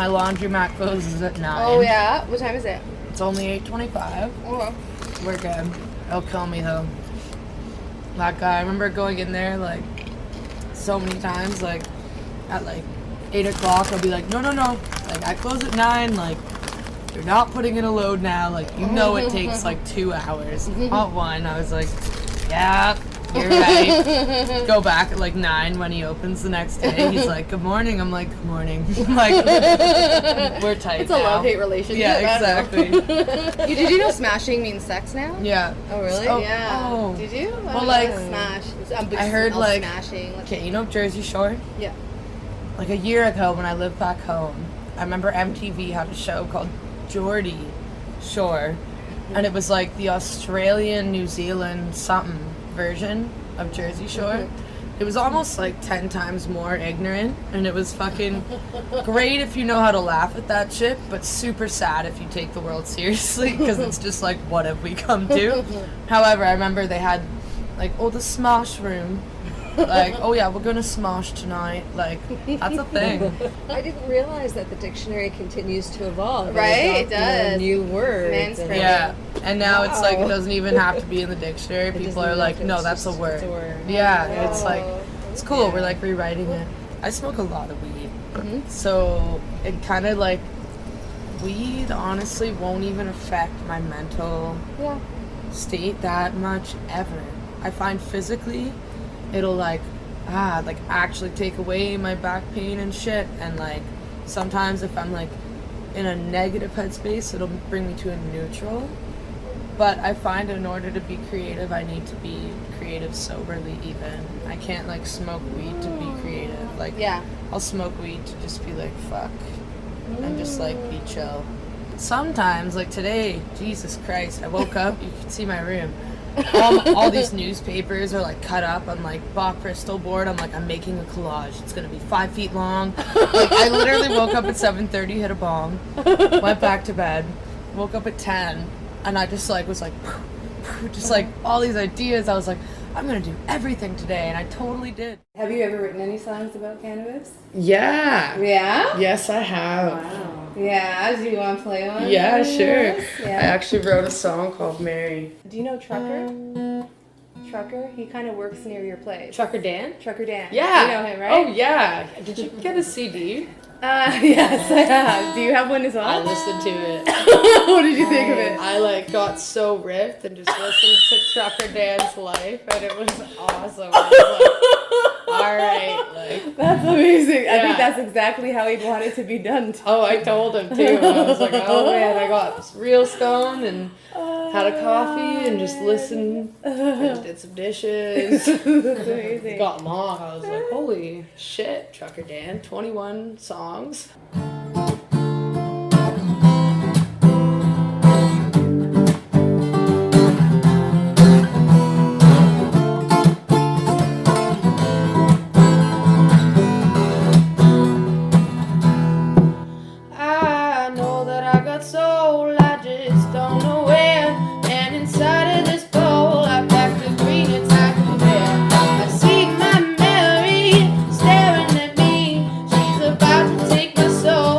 My laundromat closes at 9. Oh, yeah? What time is it? It's only 8:25. Okay. We're good. It'll kill me, though. That guy, I remember going in there, like, so many times, like, at, like, 8 o'clock, I'll be like, no. Like, I close at 9, like, you're not putting in a load now. Like, you know it takes, like, 2 hours. Not 1. I was like, yeah, you're right. Go back at, like, 9 when he opens the next day. He's like, good morning. I'm like, good morning. Like, we're tight It's a now. love-hate relationship. Yeah, exactly. Did you know smashing means sex now? Yeah. Oh, really? Oh, Yeah. oh. Did you? Well, like, smash. I heard, like, smashing. okay, you know Jersey Shore? Yeah. Like, a year ago when I lived back home, I remember MTV had a show called Geordie Shore, and it was like the Australian, New Zealand something version of Jersey Shore. It was almost like 10 times more ignorant, and it was fucking great if you know how to laugh at that shit, but super sad if you take the world seriously, because it's just like, what have we come to? However, I remember they had like, oh, the smosh room. Like, oh yeah, we're gonna smosh tonight. Like, that's a thing. I didn't realize that the dictionary continues to evolve. Right, it does. New words. Manspreading. Yeah, and now it's like, it Wow. doesn't even have to be in the dictionary. It People doesn't are even like, have to- no, it's that's a just- word. it's a word. Yeah, Oh. it's like, it's cool. We're like rewriting it. I smoke a lot of weed, so it kind of like, weed honestly won't even affect my mental state that much ever. I find physically, it'll like actually take away my back pain and shit, and like sometimes if I'm like in a negative headspace, it'll bring me to a neutral. But I find in order to be creative, I need to be creative soberly even. I can't like smoke weed to be creative. Like, Yeah. I'll smoke weed to just be like, fuck, and just like be chill. Sometimes, like today, Jesus Christ, I woke up, you can see my room. All these newspapers are like cut up on like Bach crystal board. I'm like, I'm making a collage. It's gonna be 5 feet long. Like, I literally woke up at 7:30, hit a bong, went back to bed, woke up at 10, and I just like was like, just like all these ideas. I was like, I'm gonna do everything today, and I totally did. Have you ever written any songs about cannabis? Yeah. Yeah? Yes, I have. Wow. Yeah. Do you want to play one? Yeah, sure. Yeah. I actually wrote a song called Mary. Do you know Trucker? Trucker? He kind of works near your place. Trucker Dan? Trucker Dan. Yeah. You know him, right? Oh, yeah. Did you get a CD? Yes, I have. Do you have one as well? I listened to it. What did you think of it? I like got so ripped and just listened to Trucker Dan's life, and it was awesome. I was like, all right, like. That's amazing. I Yeah. think that's exactly how he'd want it to be done. Oh, I told him too. I was like, oh man, I got real stoned and had a coffee and just listened. I just did some dishes. That's amazing. Got long. I was like, holy shit, Trucker Dan, 21 songs. I know that I got soul, I just don't know where. And inside of this bowl, I packed a green attack bear. I see my Mary staring at me. She's about to take my soul.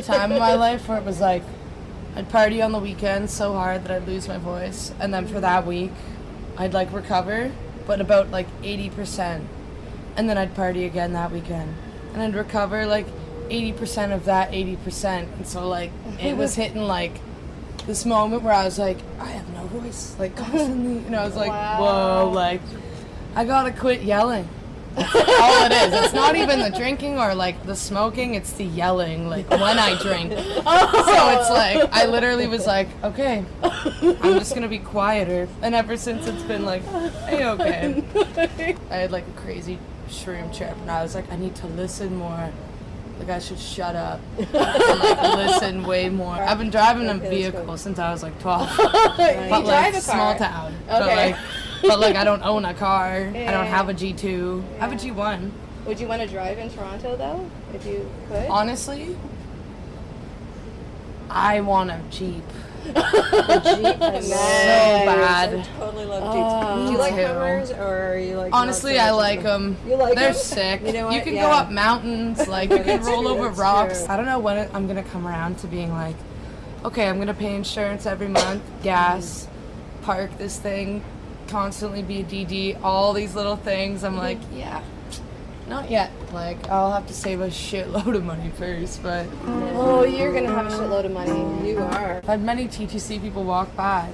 the time of my life where it was like, I'd party on the weekends so hard that I'd lose my voice, and then for that week, I'd like recover, but about like 80%, and then I'd party again that weekend, and I'd recover like 80% of that 80%, and so like it was hitting like this moment where I was like, I have no voice, like constantly, and I was like, whoa, like I gotta quit yelling. That's all it is. It's not even the drinking or like the smoking, it's the yelling, like when I drink. So it's like, I literally was like, okay, I'm just gonna be quieter. And ever since it's been like, hey, okay. I had like a crazy shroom trip and I was like, I need to listen more. Like I should shut up and like listen way more. I've been driving a vehicle since I was like 12. But like small town. Okay. But like I don't own a car. Yeah. I don't have a G2. I have a G1. Would you want to drive in Toronto though, if you could? Honestly, I want a Jeep. A Jeep is so bad. I totally love Jeeps. Do you like Hummers or are you like? Honestly, I like them. You like They're them? sick. You know what? You can go up mountains. Like you can roll over that's rocks. true. I don't know when I'm gonna come around to being like, okay, I'm gonna pay insurance every month, gas, park this thing, constantly be a DD, all these little things. I'm like, yeah, not yet. Like, I'll have to save a shitload of money first, but... Oh, you're gonna have a shitload of money. You are. I've had many TTC people walk by,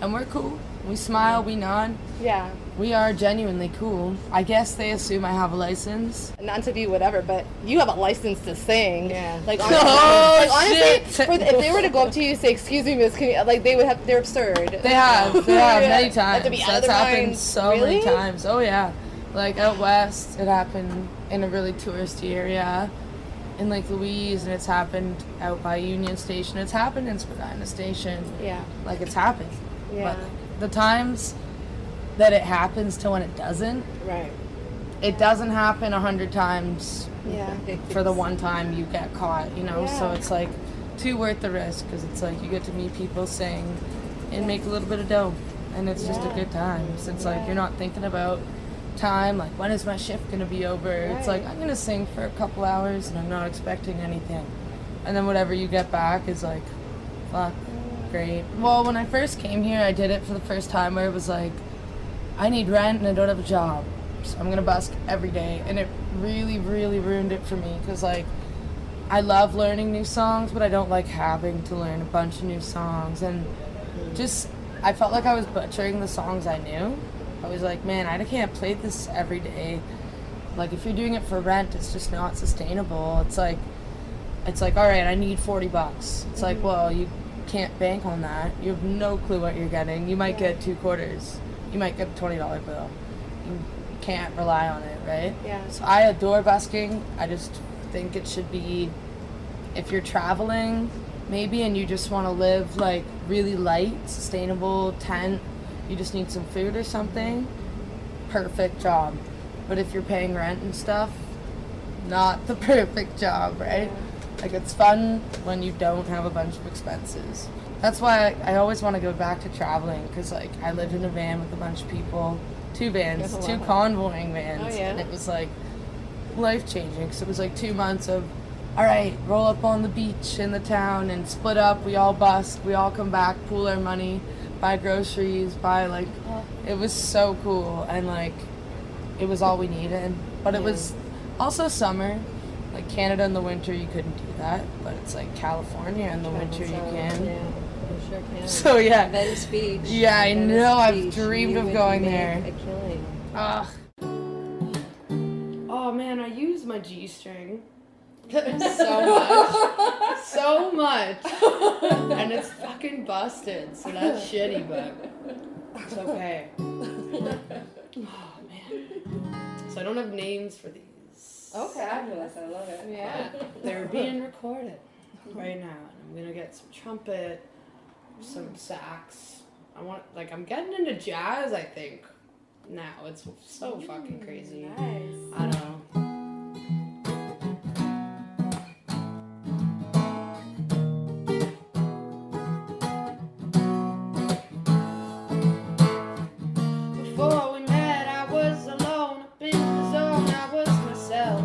and we're cool. We smile, we nod. Yeah. We are genuinely cool. I guess they assume I have a license. Not to be whatever, but you have a license to sing. Yeah. Like honestly, if they were to go up to you and say, "Excuse me, miss," can you, like they would have, they're absurd. They have many times. Have to be out of That's their happened minds. so many times. Oh yeah, like out west, it happened in a really touristy area, in Lake Louise, and it's happened out by Union Station. It's happened in Spadina Station. Yeah. Like it's happened. Yeah. But the times that it happens to when it doesn't. Right. It doesn't happen 100 times. Yeah. For the one time you get caught, you know. Yeah. So it's like too worth the risk because it's like you get to meet people, sing, and make a little bit of dough, and it's just a good time. So it's like you're not thinking about time, like when is my shift gonna be over? It's like I'm gonna sing for a couple hours and I'm not expecting anything, and then whatever you get back is like, fuck, great. Well, when I first came here, I did it for the first time where it was like, I need rent and I don't have a job, so I'm gonna busk every day, and it really, really ruined it for me because like I love learning new songs, but I don't like having to learn a bunch of new songs, and just I felt like I was butchering the songs I knew. I was like, man, I can't play this every day. Like if you're doing it for rent, it's just not sustainable. It's like all right, I need $40. It's like, well, you can't bank on that. You have no clue what you're getting. You might get 2 quarters. You might get a $20 bill. You can't rely on it, right? Yeah. So I adore busking. I just think it should be, if you're traveling, maybe, and you just want to live like really light, sustainable tent, you just need some food or something, perfect job. But if you're paying rent and stuff, not the perfect job, right? Like it's fun when you don't have a bunch of expenses. That's why I always want to go back to traveling, because like I lived in a van with a bunch of people, 2 vans, 2 convoying vans, and it was like life-changing, because it was like 2 months of, all right, roll up on the beach in the town and split up, we all busk, we all come back, pool our money, buy groceries, buy like, it was so cool, and like it was all we needed. But it was also summer. Like Canada in the winter you couldn't do that, but it's like California in the winter you can. Yeah, you sure can. So yeah. Venice Beach. Yeah, I Venice know. I've Beach, dreamed you of would going make there. A killing. Ugh. Oh man, I use my G-string so much, and it's fucking busted. So that's shitty, but it's okay. Oh man. So I don't have names for these. Okay. Fabulous, I love it. Yeah. They're being recorded right now. I'm gonna get some trumpet, some sax. I'm getting into jazz, I think. Now it's so fucking crazy. Nice. I don't know. Before we met, I was alone up in the zone. I was myself.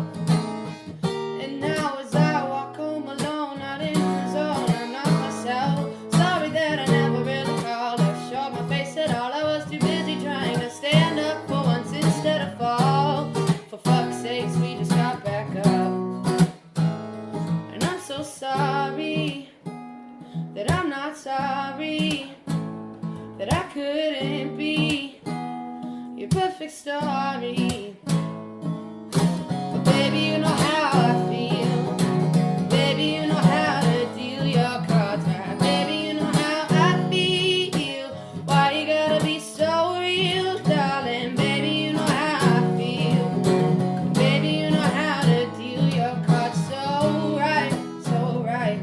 And now as I walk home alone, I didn't not sorry that I couldn't be your perfect story. But baby, you know how I feel. Baby, you know how to deal your cards right. Baby, you know how I feel. Why you gotta be so real, darling? Baby, you know how I feel. Baby, you know how to deal your cards so right, so right,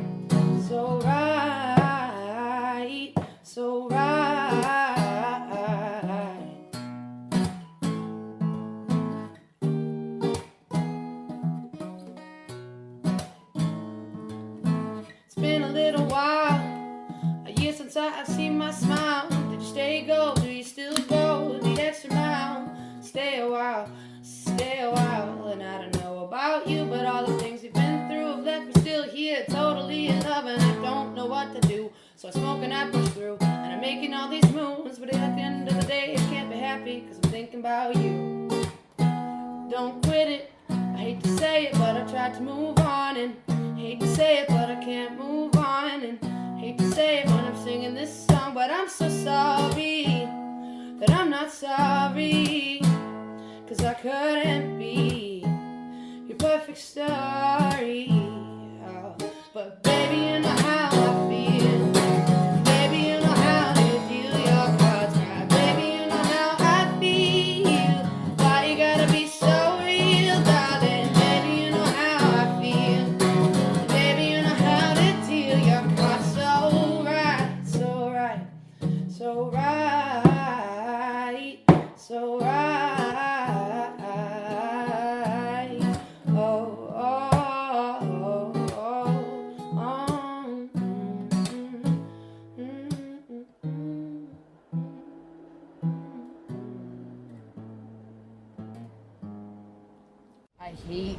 so right, so right. It's been a little while, a year since I've seen my smile. Did you stay, go? Do you still go the extra mile? Stay a while, and I don't know about you, but all the things you've been through have left me still here, totally in love, and I don't know what to do. So I smoke and I push through, and I'm making all these moves, but at the end of the day, I can't be happy, cause I'm thinking about you. Don't quit it, I hate to say it, but I tried to move on, and hate to say it, but I can't move on, and hate to say it when I'm singing this song, but I'm so sorry that I'm not sorry, cause I couldn't be your perfect story. Oh, but baby, you know how I feel. Baby, you know how to deal your cards right. Baby, you know how I feel. Why you gotta be so real, darling? Baby, you know how I feel. Baby, you know how to deal your cards so right, so right, so right, so right. Oh, oh, oh, oh, oh. I hate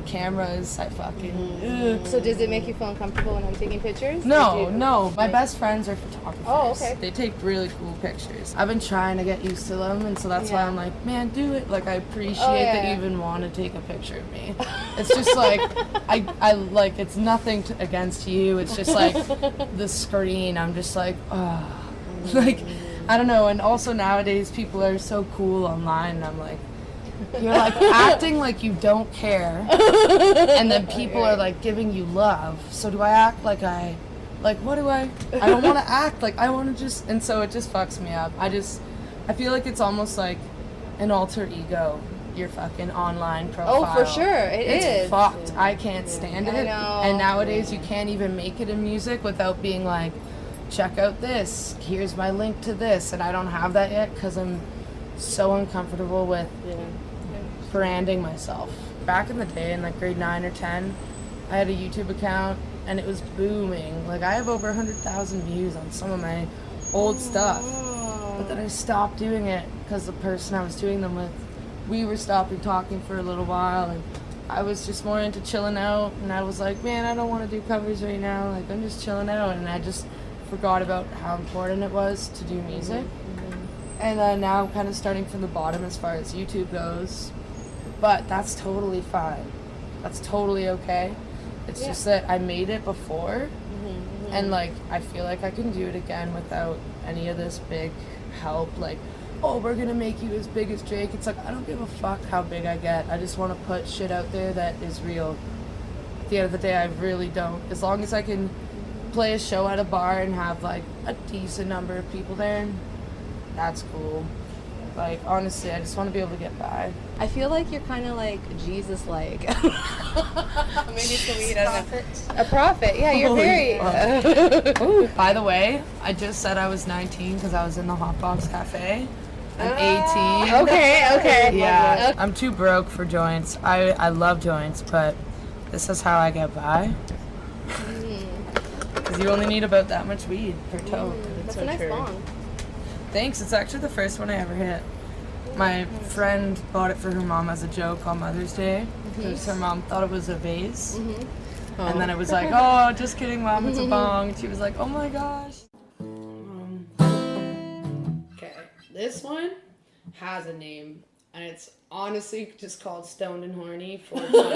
cameras. I fucking. So does it make you feel uncomfortable when I'm taking pictures? No, no. My best friends are photographers. Oh, okay. They take really cool pictures. I've been trying to get used to them, and so that's why I'm like, man, do it. Like, I appreciate that you even want to take a picture of me. It's just like, I like, it's nothing against you. It's just like the screen. I'm just like, oh. Like, I don't know. And also nowadays, people are so cool online, and I'm like, you're like acting like you don't care, and then people are like giving you love. So do I act like what do I don't want to act like I want to just, and so it just fucks me up. I feel like it's almost like an alter ego, your fucking online profile. Oh, for sure, it's fucked. I can't stand it. I know. And nowadays you can't even make it in music without being like, check out this, here's my link to this, and I don't have that yet because I'm so uncomfortable with branding myself. Back in the day, in like grade 9 or 10, I had a YouTube account and it was booming. Like, I have over 100,000 views on some of my old stuff. But then I stopped doing it because the person I was doing them with, we were stopping talking for a little while, and I was just more into chilling out, and I was like, man, I don't want to do covers right now. Like, I'm just chilling out, and I just forgot about how important it was to do music. And then now I'm kind of starting from the bottom as far as YouTube goes. But that's totally fine. That's totally okay. It's just that I made it before, and like I feel like I can do it again without any of this big help. Like, oh, we're gonna make you as big as Drake. It's like, I don't give a fuck how big I get. I just want to put shit out there that is real. At the end of the day, I really don't. As long as I can play a show at a bar and have like a decent number of people there, that's cool. Like, honestly, I just want to be able to get by. I feel like you're kind of like Jesus-like. Maybe some weed, I don't know. A prophet. Yeah, you're very... Ooh, by the way, I just said I was 19 because I was in the Hot Box Cafe. I'm 18. Okay. Yeah, I'm too broke for joints. I love joints, but this is how I get by. Because you only need about that much weed per tote. That's so a nice bong. Thanks, it's actually the first one I ever hit. My friend bought it for her mom as a joke on Mother's Day, because her mom thought it was a vase. And then it was like, oh, just kidding, Mom, it's a bong. And she was like, oh my gosh. Okay, this one has a name, and it's honestly just called Stoned Horny 420.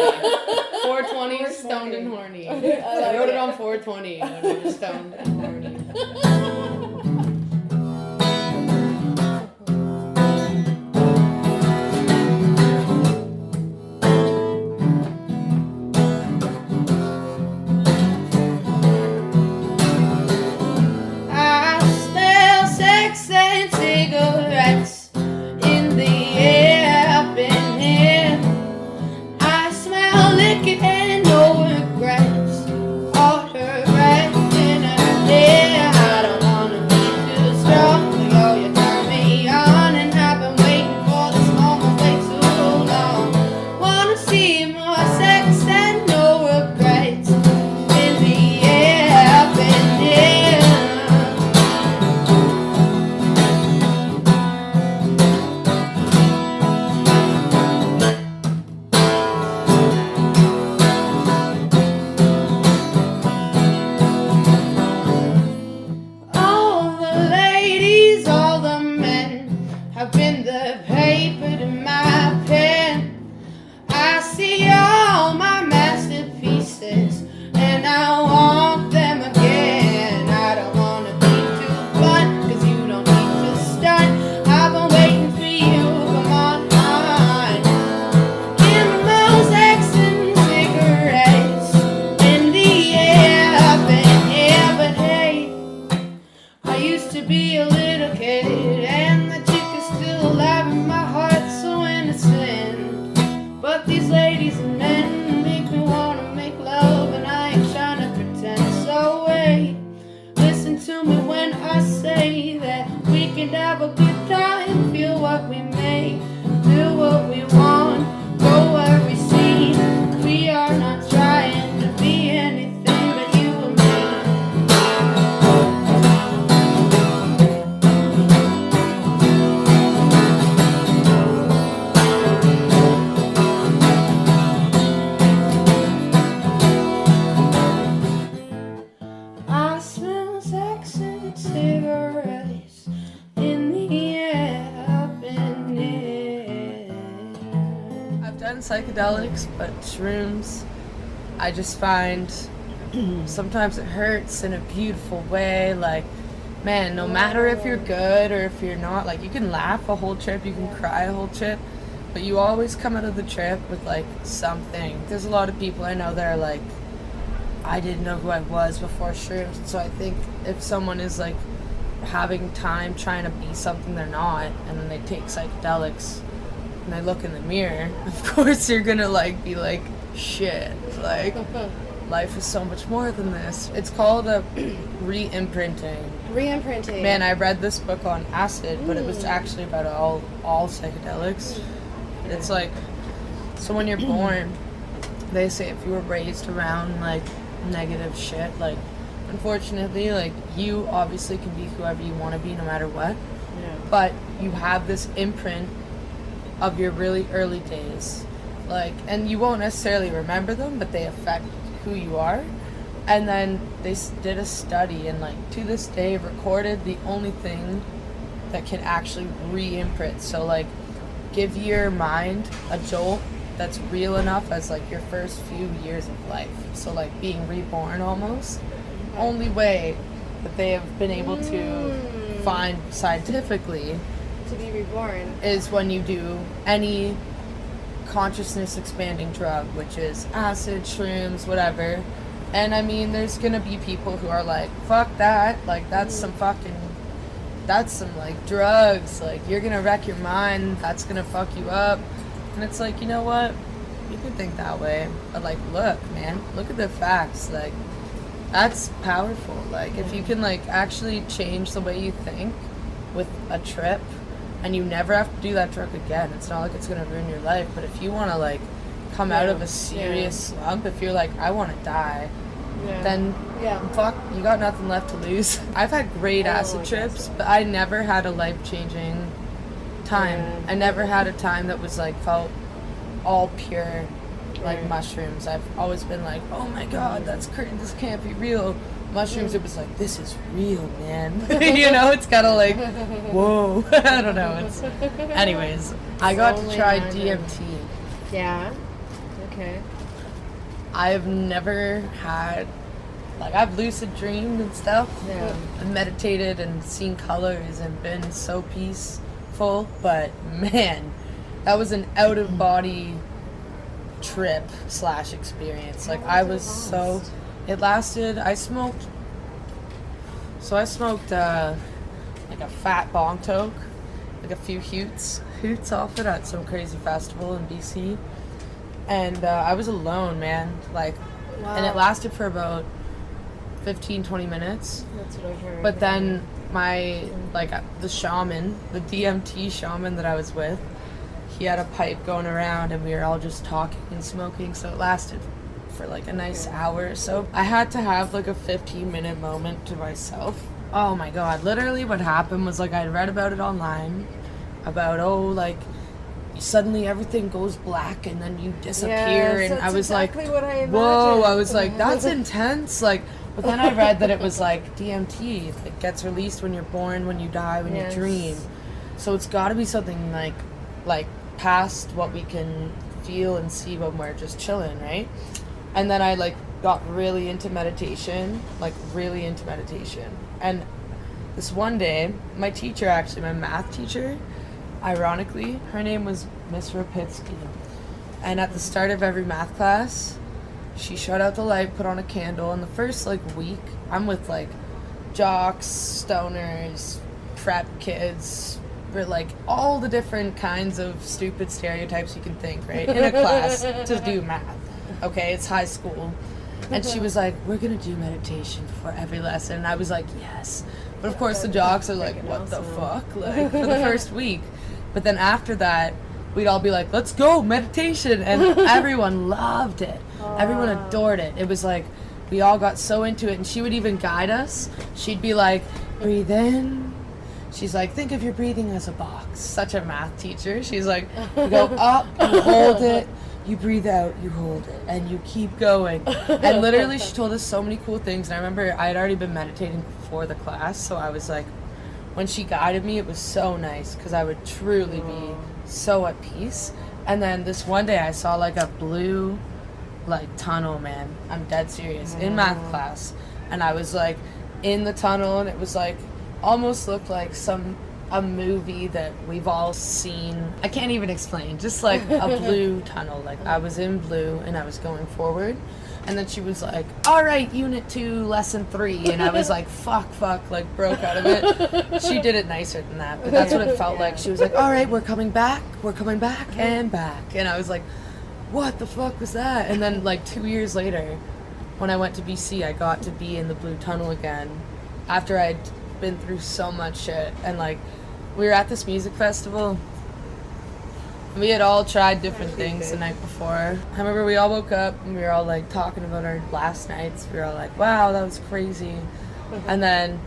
420 Stoned Horny. I wrote it on 420, and I'm just stoned and horny. Psychedelics, but shrooms, I just find sometimes it hurts in a beautiful way. Like, man, no matter if you're good or if you're not, like, you can laugh a whole trip, you can cry a whole trip, but you always come out of the trip with like something. There's a lot of people I know that are like, I didn't know who I was before shrooms. So I think if someone is like having time trying to be something they're not, and then they take psychedelics and I look in the mirror, of course you're gonna like be like, shit, like life is so much more than this. It's called a re-imprinting. Re-imprinting. Man, I read this book on acid, but it was actually about all psychedelics. It's like, so when you're born, they say if you were raised around like negative shit, like unfortunately, like you obviously can be whoever you want to be no matter what. Yeah. But you have this imprint of your really early days, like, and you won't necessarily remember them, but they affect who you are. And then they did a study, and like to this day recorded the only thing that can actually re-imprint, so like give your mind a jolt that's real enough as like your first few years of life, so like being reborn almost. Only way that they have been able to find scientifically to be reborn is when you do any consciousness expanding drug, which is acid, shrooms, whatever. And I mean, there's gonna be people who are like, fuck that, like that's some like drugs, like you're gonna wreck your mind, that's gonna fuck you up. And it's like, you know what, you can think that way, but like, look man, look at the facts, like that's powerful. Like if you can like actually change the way you think with a trip, and you never have to do that drug again. It's not like it's gonna ruin your life, but if you wanna like come out of a serious slump, if you're like, I wanna die, then fuck, you got nothing left to lose. I've had great acid trips, but I never had a life-changing time. I never had a time that was like felt all pure like mushrooms. I've always been like, oh my god, that's crazy, this can't be real. Mushrooms, it was like, this is real, man. You know, it's kind of like, whoa. I don't know. It's, anyways, I got to try DMT. Yeah. Okay. I've never had Like, I've lucid dreamed and stuff. Yeah. I've meditated and seen colors and been so peaceful. But, man, that was an out-of-body trip / experience. Like, I was so... It lasted... I smoked, like, a fat bong toke. Like, a few hoots off it at some crazy festival in BC. And I was alone, man. Like, Wow. and it lasted for about 15-20 minutes. That's what I've heard. But then my, like, the shaman, the DMT shaman that I was with, he had a pipe going around and we were all just talking and smoking, so it lasted for like a nice hour or so. I had to have like a 15-minute moment to myself. Oh my god, literally what happened was, like, I read about it online, about, like, suddenly everything goes black and then you disappear, Yes, and I was exactly like, what I imagined. whoa, I was like, that's intense. Like, but then I read that it was like DMT. It gets released when you're born, when you die, when Yes. you dream. So it's got to be something like past what we can feel and see when we're just chilling, right? And then I like got really into meditation. And this one day, my teacher, actually, my math teacher, ironically, her name was Miss Rapitsky. And at the start of every math class, she shut out the light, put on a candle, and the first, like, week, I'm with, like, jocks, stoners, prep kids, or, like, all the different kinds of stupid stereotypes you can think, right? In a class to do math. Okay, it's high school. And she was like, we're gonna do meditation before every lesson. And I was like, yes. But of course the jocks are like, what the fuck? Like, for the first week. But then after that, we'd all be like, let's go, meditation. And everyone loved it. Everyone adored it. It was like, we all got so into it. And she would even guide us. She'd be like, breathe in. She's like, think of your breathing as a box. Such a math teacher. She's like, you go up, you hold it, you breathe out, you hold it, and you keep going. And literally, she told us so many cool things. And I remember I had already been meditating before the class, so I was like, when she guided me, it was so nice, because I would truly be so at peace. And then this one day, I saw like a blue, like, tunnel, man. I'm dead serious. In math class. And I was like in the tunnel, and it was like, almost looked like a movie that we've all seen. I can't even explain. Just like a blue tunnel. Like, I was in blue and I was going forward. And then she was like, all right, unit 2, lesson 3. And I was like, fuck, like, broke out of it. She did it nicer than that, but that's what it felt like. She was like, all right, we're coming back and back. And I was like, what the fuck was that? And then, like, 2 years later, when I went to BC, I got to be in the blue tunnel again after I'd been through so much shit. And, like, we were at this music festival. We had all tried different things the night before. I remember we all woke up and we were all like talking about our last nights. We were all like, wow, that was crazy. And then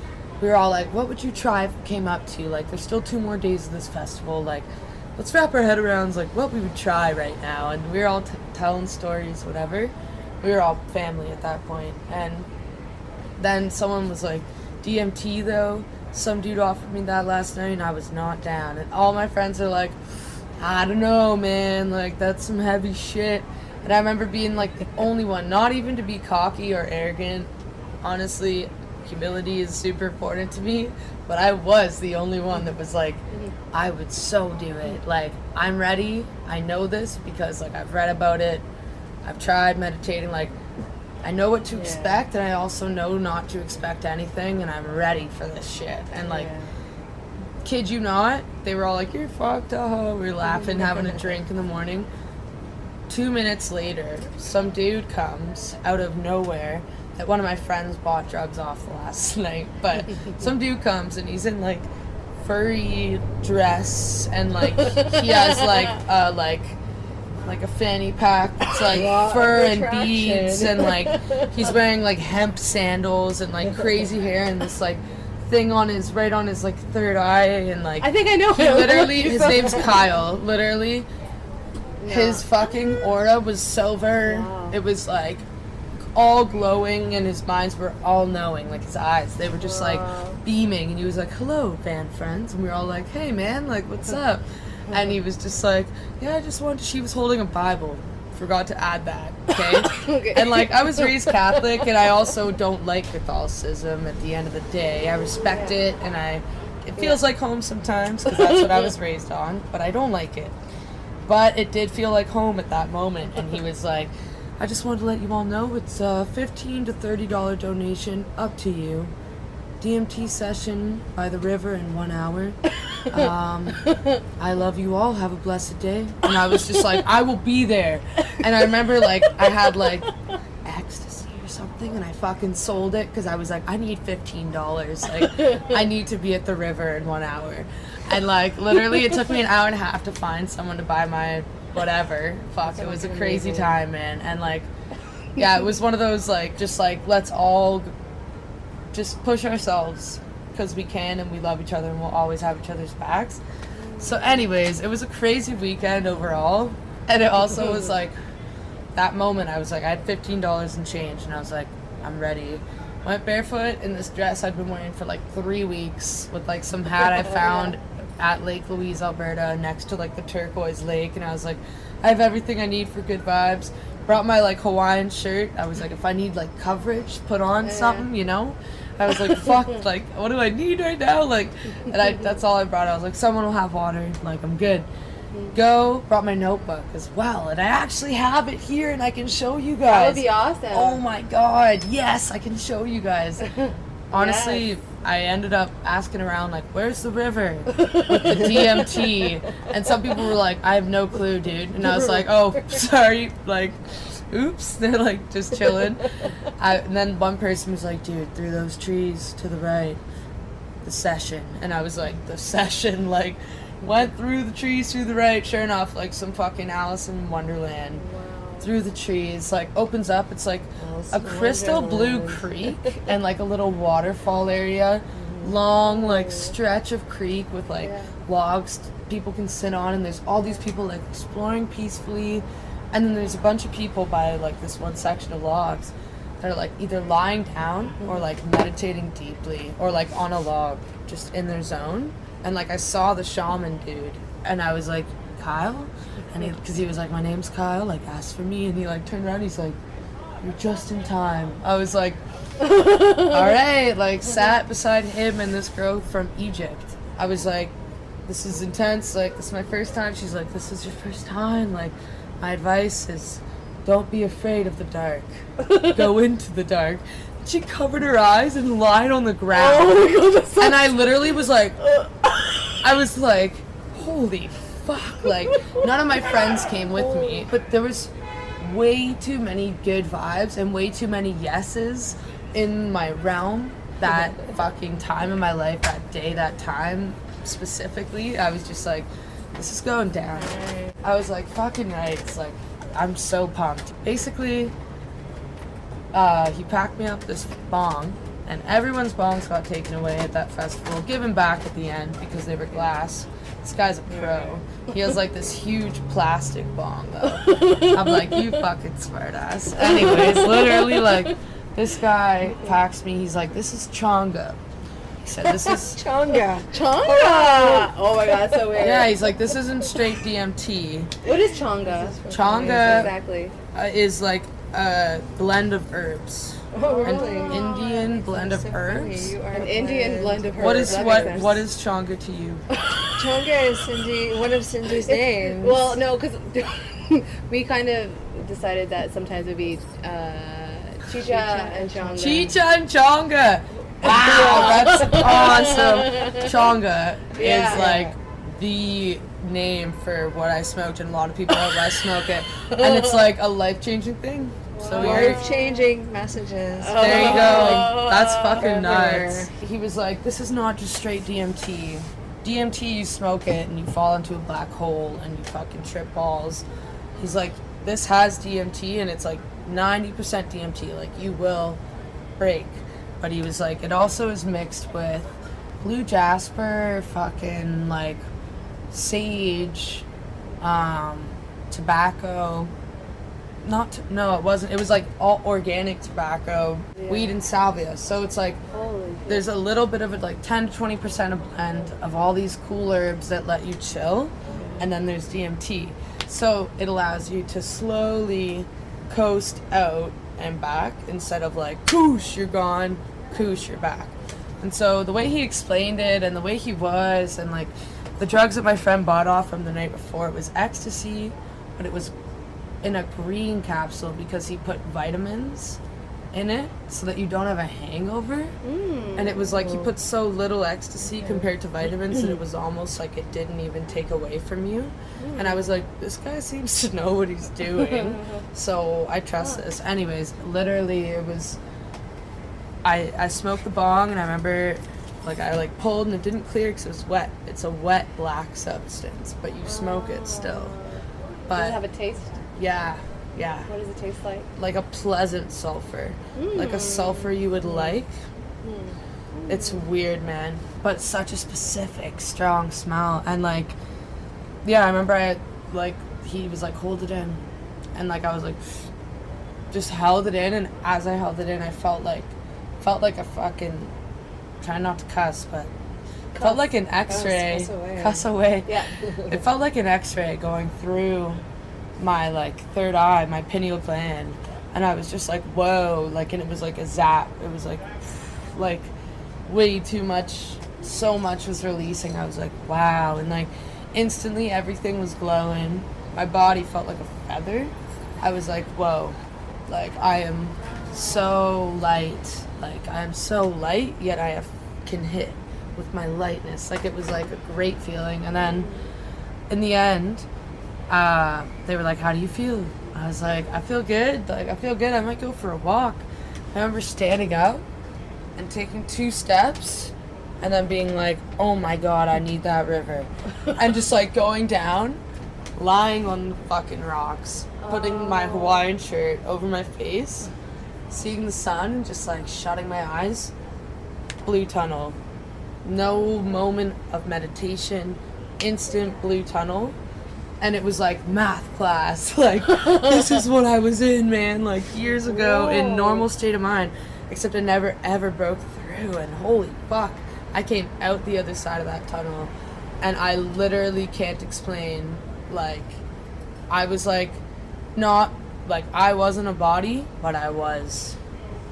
we were all like, what would you try if it came up to you? Like, there's still 2 more days of this festival. Like, let's wrap our head around like what we would try right now. And we were all telling stories, whatever. We were all family at that point. And then someone was like, DMT though. Some dude offered me that last night and I was not down. And all my friends are like, I don't know, man, like, that's some heavy shit. And I remember being, like, the only one, not even to be cocky or arrogant. Honestly, humility is super important to me, but I was the only one that was like, I would so do it. Like, I'm ready. I know this because, like, I've read about it. I've tried meditating. Like, I know what to expect, and I also know not to expect anything, and I'm ready for this shit. And, like, kid you not, they were all like, you're fucked, we were laughing, having a drink in the morning. 2 minutes later, some dude comes out of nowhere that one of my friends bought drugs off the last night, but some dude comes and he's in like furry dress and like he has like a fanny pack that's like fur and beads, and like he's wearing like hemp sandals and like crazy hair and this like thing on his right on his like third eye, and like I think I know he him. literally his name's Kyle. Literally his fucking aura was silver. It was like all glowing, and his minds were all knowing, like his eyes, they were just like beaming, and he was like, hello band friends, and we were all like, hey man, like what's up? And he was just like, yeah, I just wanted, she was holding a Bible Forgot to add that, okay? Okay. And, like, I was raised Catholic, and I also don't like Catholicism at the end of the day. I respect it, and it feels like home sometimes, because that's what I was raised on, but I don't like it. But it did feel like home at that moment, and he was like, I just wanted to let you all know it's a $15 to $30 donation, up to you. DMT session by the river in 1 hour. I love you all. Have a blessed day. And I was just like, I will be there. And I remember, like, I had, like, ecstasy or something, and I fucking sold it because I was like, I need $15. Like, I need to be at the river in 1 hour. And, like, literally it took me an hour and a half to find someone to buy my whatever. Fuck, it was a crazy time, man. And, like, yeah, it was one of those, like, just, like, let's all just push ourselves because we can, and we love each other, and we'll always have each other's backs. So anyways, it was a crazy weekend overall, and it also was like that moment I was like, I had $15 and change, and I was like, I'm ready. Went barefoot in this dress I'd been wearing for like 3 weeks with like some hat I found at Lake Louise, Alberta, next to like the turquoise lake, and I was like, I have everything I need for good vibes. Brought my like Hawaiian shirt. I was like, if I need like coverage, put on something, you know? I was like, fuck, like, what do I need right now? Like, and that's all I brought. I was like, someone will have water. Like, I'm good. Brought my notebook as well. And I actually have it here and I can show you guys. That would be awesome. Oh my God. Yes, I can show you guys. Honestly, yes. I ended up asking around, like, where's the river with the DMT? And some people were like, I have no clue, dude. And I was like, oh, sorry, like, oops. They're, like, just chilling. And then one person was like, dude, through those trees to the right, the session. And I was like, the session, like, went through the trees to the right. Sure enough, like, some fucking Alice in Wonderland. Wow. Through the trees, like, opens up. It's like a crystal blue creek and like a little waterfall area, long like stretch of creek with like logs people can sit on, and there's all these people like exploring peacefully, and then there's a bunch of people by like this one section of logs that are like either lying down or like meditating deeply or like on a log just in their zone. And like I saw the shaman dude, and I was like, Kyle? And because he was like, my name's Kyle, like, ask for me. And he, like, turned around, he's like, you're just in time. I was like, all right, like, sat beside him and this girl from Egypt. I was like, this is intense, like, this is my first time. She's like, this is your first time. Like, my advice is, don't be afraid of the dark. Go into the dark. She covered her eyes and lied on the ground. Oh my God, and I literally was like, I was like, holy fuck, like, none of my friends came with me, but there was way too many good vibes and way too many yeses in my realm that fucking time in my life, that day, that time specifically. I was just like, this is going down. I was like, fucking right. It's like, I'm so pumped. Basically, he packed me up this bong, and everyone's bongs got taken away at that festival, given back at the end because they were glass. This guy's a pro. He has like this huge plastic bong though. I'm like, you fucking smart ass. Anyways, literally like this guy packs me, he's like, this is chonga. He said, this is chonga. Chonga! Oh my God, so weird. Yeah, he's like, this isn't straight DMT. What is chonga? Chonga exactly is like a blend of herbs. Oh, really? An Indian blend of herbs. An Indian blend of herbs. What is chonga to you? Chonga is one of Cindy's names. Well, no, because we kind of decided that sometimes it would be chicha and chonga. Chicha and chonga. Wow, that's awesome. Chonga is like the name for what I smoked, and a lot of people out west smoke it, and it's like a life-changing thing. So life-changing messages. There you go. That's fucking nuts. He was like, this is not just straight DMT. DMT, you smoke it and you fall into a black hole and you fucking trip balls. He's like, this has DMT and it's like 90% DMT. Like, you will break. But he was like, it also is mixed with blue jasper, fucking like sage, tobacco. No, it wasn't. It was like all organic tobacco, weed and salvia. So it's like there's a little bit of it, like 10 to 20% a blend of all these cool herbs that let you chill, and then there's DMT. So it allows you to slowly coast out and back instead of like, koosh, you're gone, koosh, you're back. And so the way he explained it and the way he was, and like the drugs that my friend bought off from the night before, it was ecstasy, but it was in a green capsule because he put vitamins in it so that you don't have a hangover. And it was like he put so little ecstasy compared to vitamins that it was almost like it didn't even take away from you. And I was like, this guy seems to know what he's doing. So I trust this. Anyways, literally it was, I smoked the bong, and I remember like I like pulled and it didn't clear because it was wet. It's a wet black substance, but you smoke it still. But does it have a taste? Yeah. What does it taste like? Like a pleasant sulfur. Like a sulfur you would like. It's weird, man. But such a specific, strong smell. And like, yeah, I remember he was like, hold it in. And like, I was like, just held it in. And as I held it in, I felt like a fucking, trying not to cuss, but it felt like an x-ray. Cuss away. Yeah. It felt like an x-ray going through my like third eye, my pineal gland, and I was just like, whoa, like, and it was like a zap. It was like way too much, so much was releasing. I was like, wow. And like instantly everything was glowing. My body felt like a feather. I was like, whoa, like I am so light, yet I can hit with my lightness. Like it was like a great feeling. And then in the end, they were like, how do you feel? I was like, I feel good. Like, I feel good. I might go for a walk. I remember standing up and taking 2 steps and then being like, oh my God, I need that river. And just like going down, lying on the fucking rocks, putting my Hawaiian shirt over my face, seeing the sun, and just like shutting my eyes. Blue tunnel. No moment of meditation. Instant blue tunnel. And it was like math class, like this is what I was in, man, like years ago. In normal state of mind, except I never ever broke through. And holy fuck, I came out the other side of that tunnel, and I literally can't explain. Like I was like, not like I wasn't a body, but I was,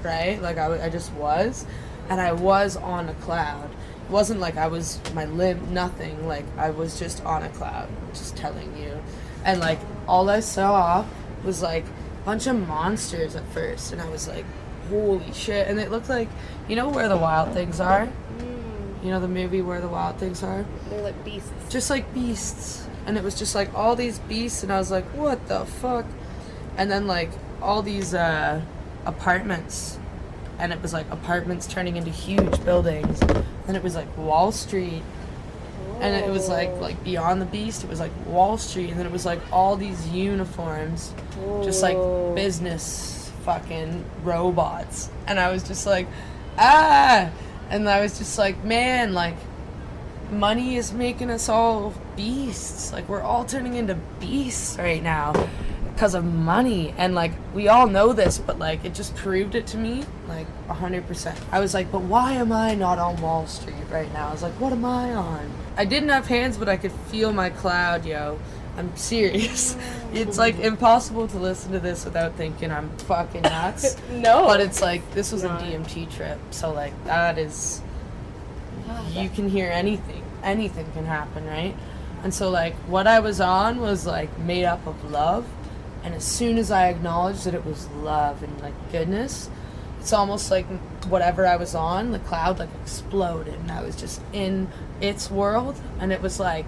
right? Like I just was, and I was on a cloud. It wasn't like I was my limb, nothing. Like I was just on a cloud, just telling you. And like all I saw was like a bunch of monsters at first, and I was like, holy shit. And it looked like, you know Where the Wild Things Are? You know the movie Where the Wild Things Are? They're like beasts. Just like beasts. And it was just like all these beasts, and I was like, what the fuck? And then like all these apartments, and it was like apartments turning into huge buildings. And it was like Wall Street. And it was like beyond the beast, it was like Wall Street. And then it was like all these uniforms, just like business fucking robots. And I was just like, ah. And I was just like, man, like money is making us all beasts. Like we're all turning into beasts right now because of money. And like we all know this, but like it just proved it to me like 100%. I was like, but why am I not on Wall Street right now? I was like, what am I on? I didn't have hands, but I could feel my cloud, yo. I'm serious. It's like impossible to listen to this without thinking I'm fucking nuts. No. But it's like, this was a DMT trip, so like that is, you can hear anything. Anything can happen, right? And so like what I was on was like made up of love. And as soon as I acknowledged that it was love and like goodness, it's almost like whatever I was on, the cloud like exploded, and I was just in its world. And it was like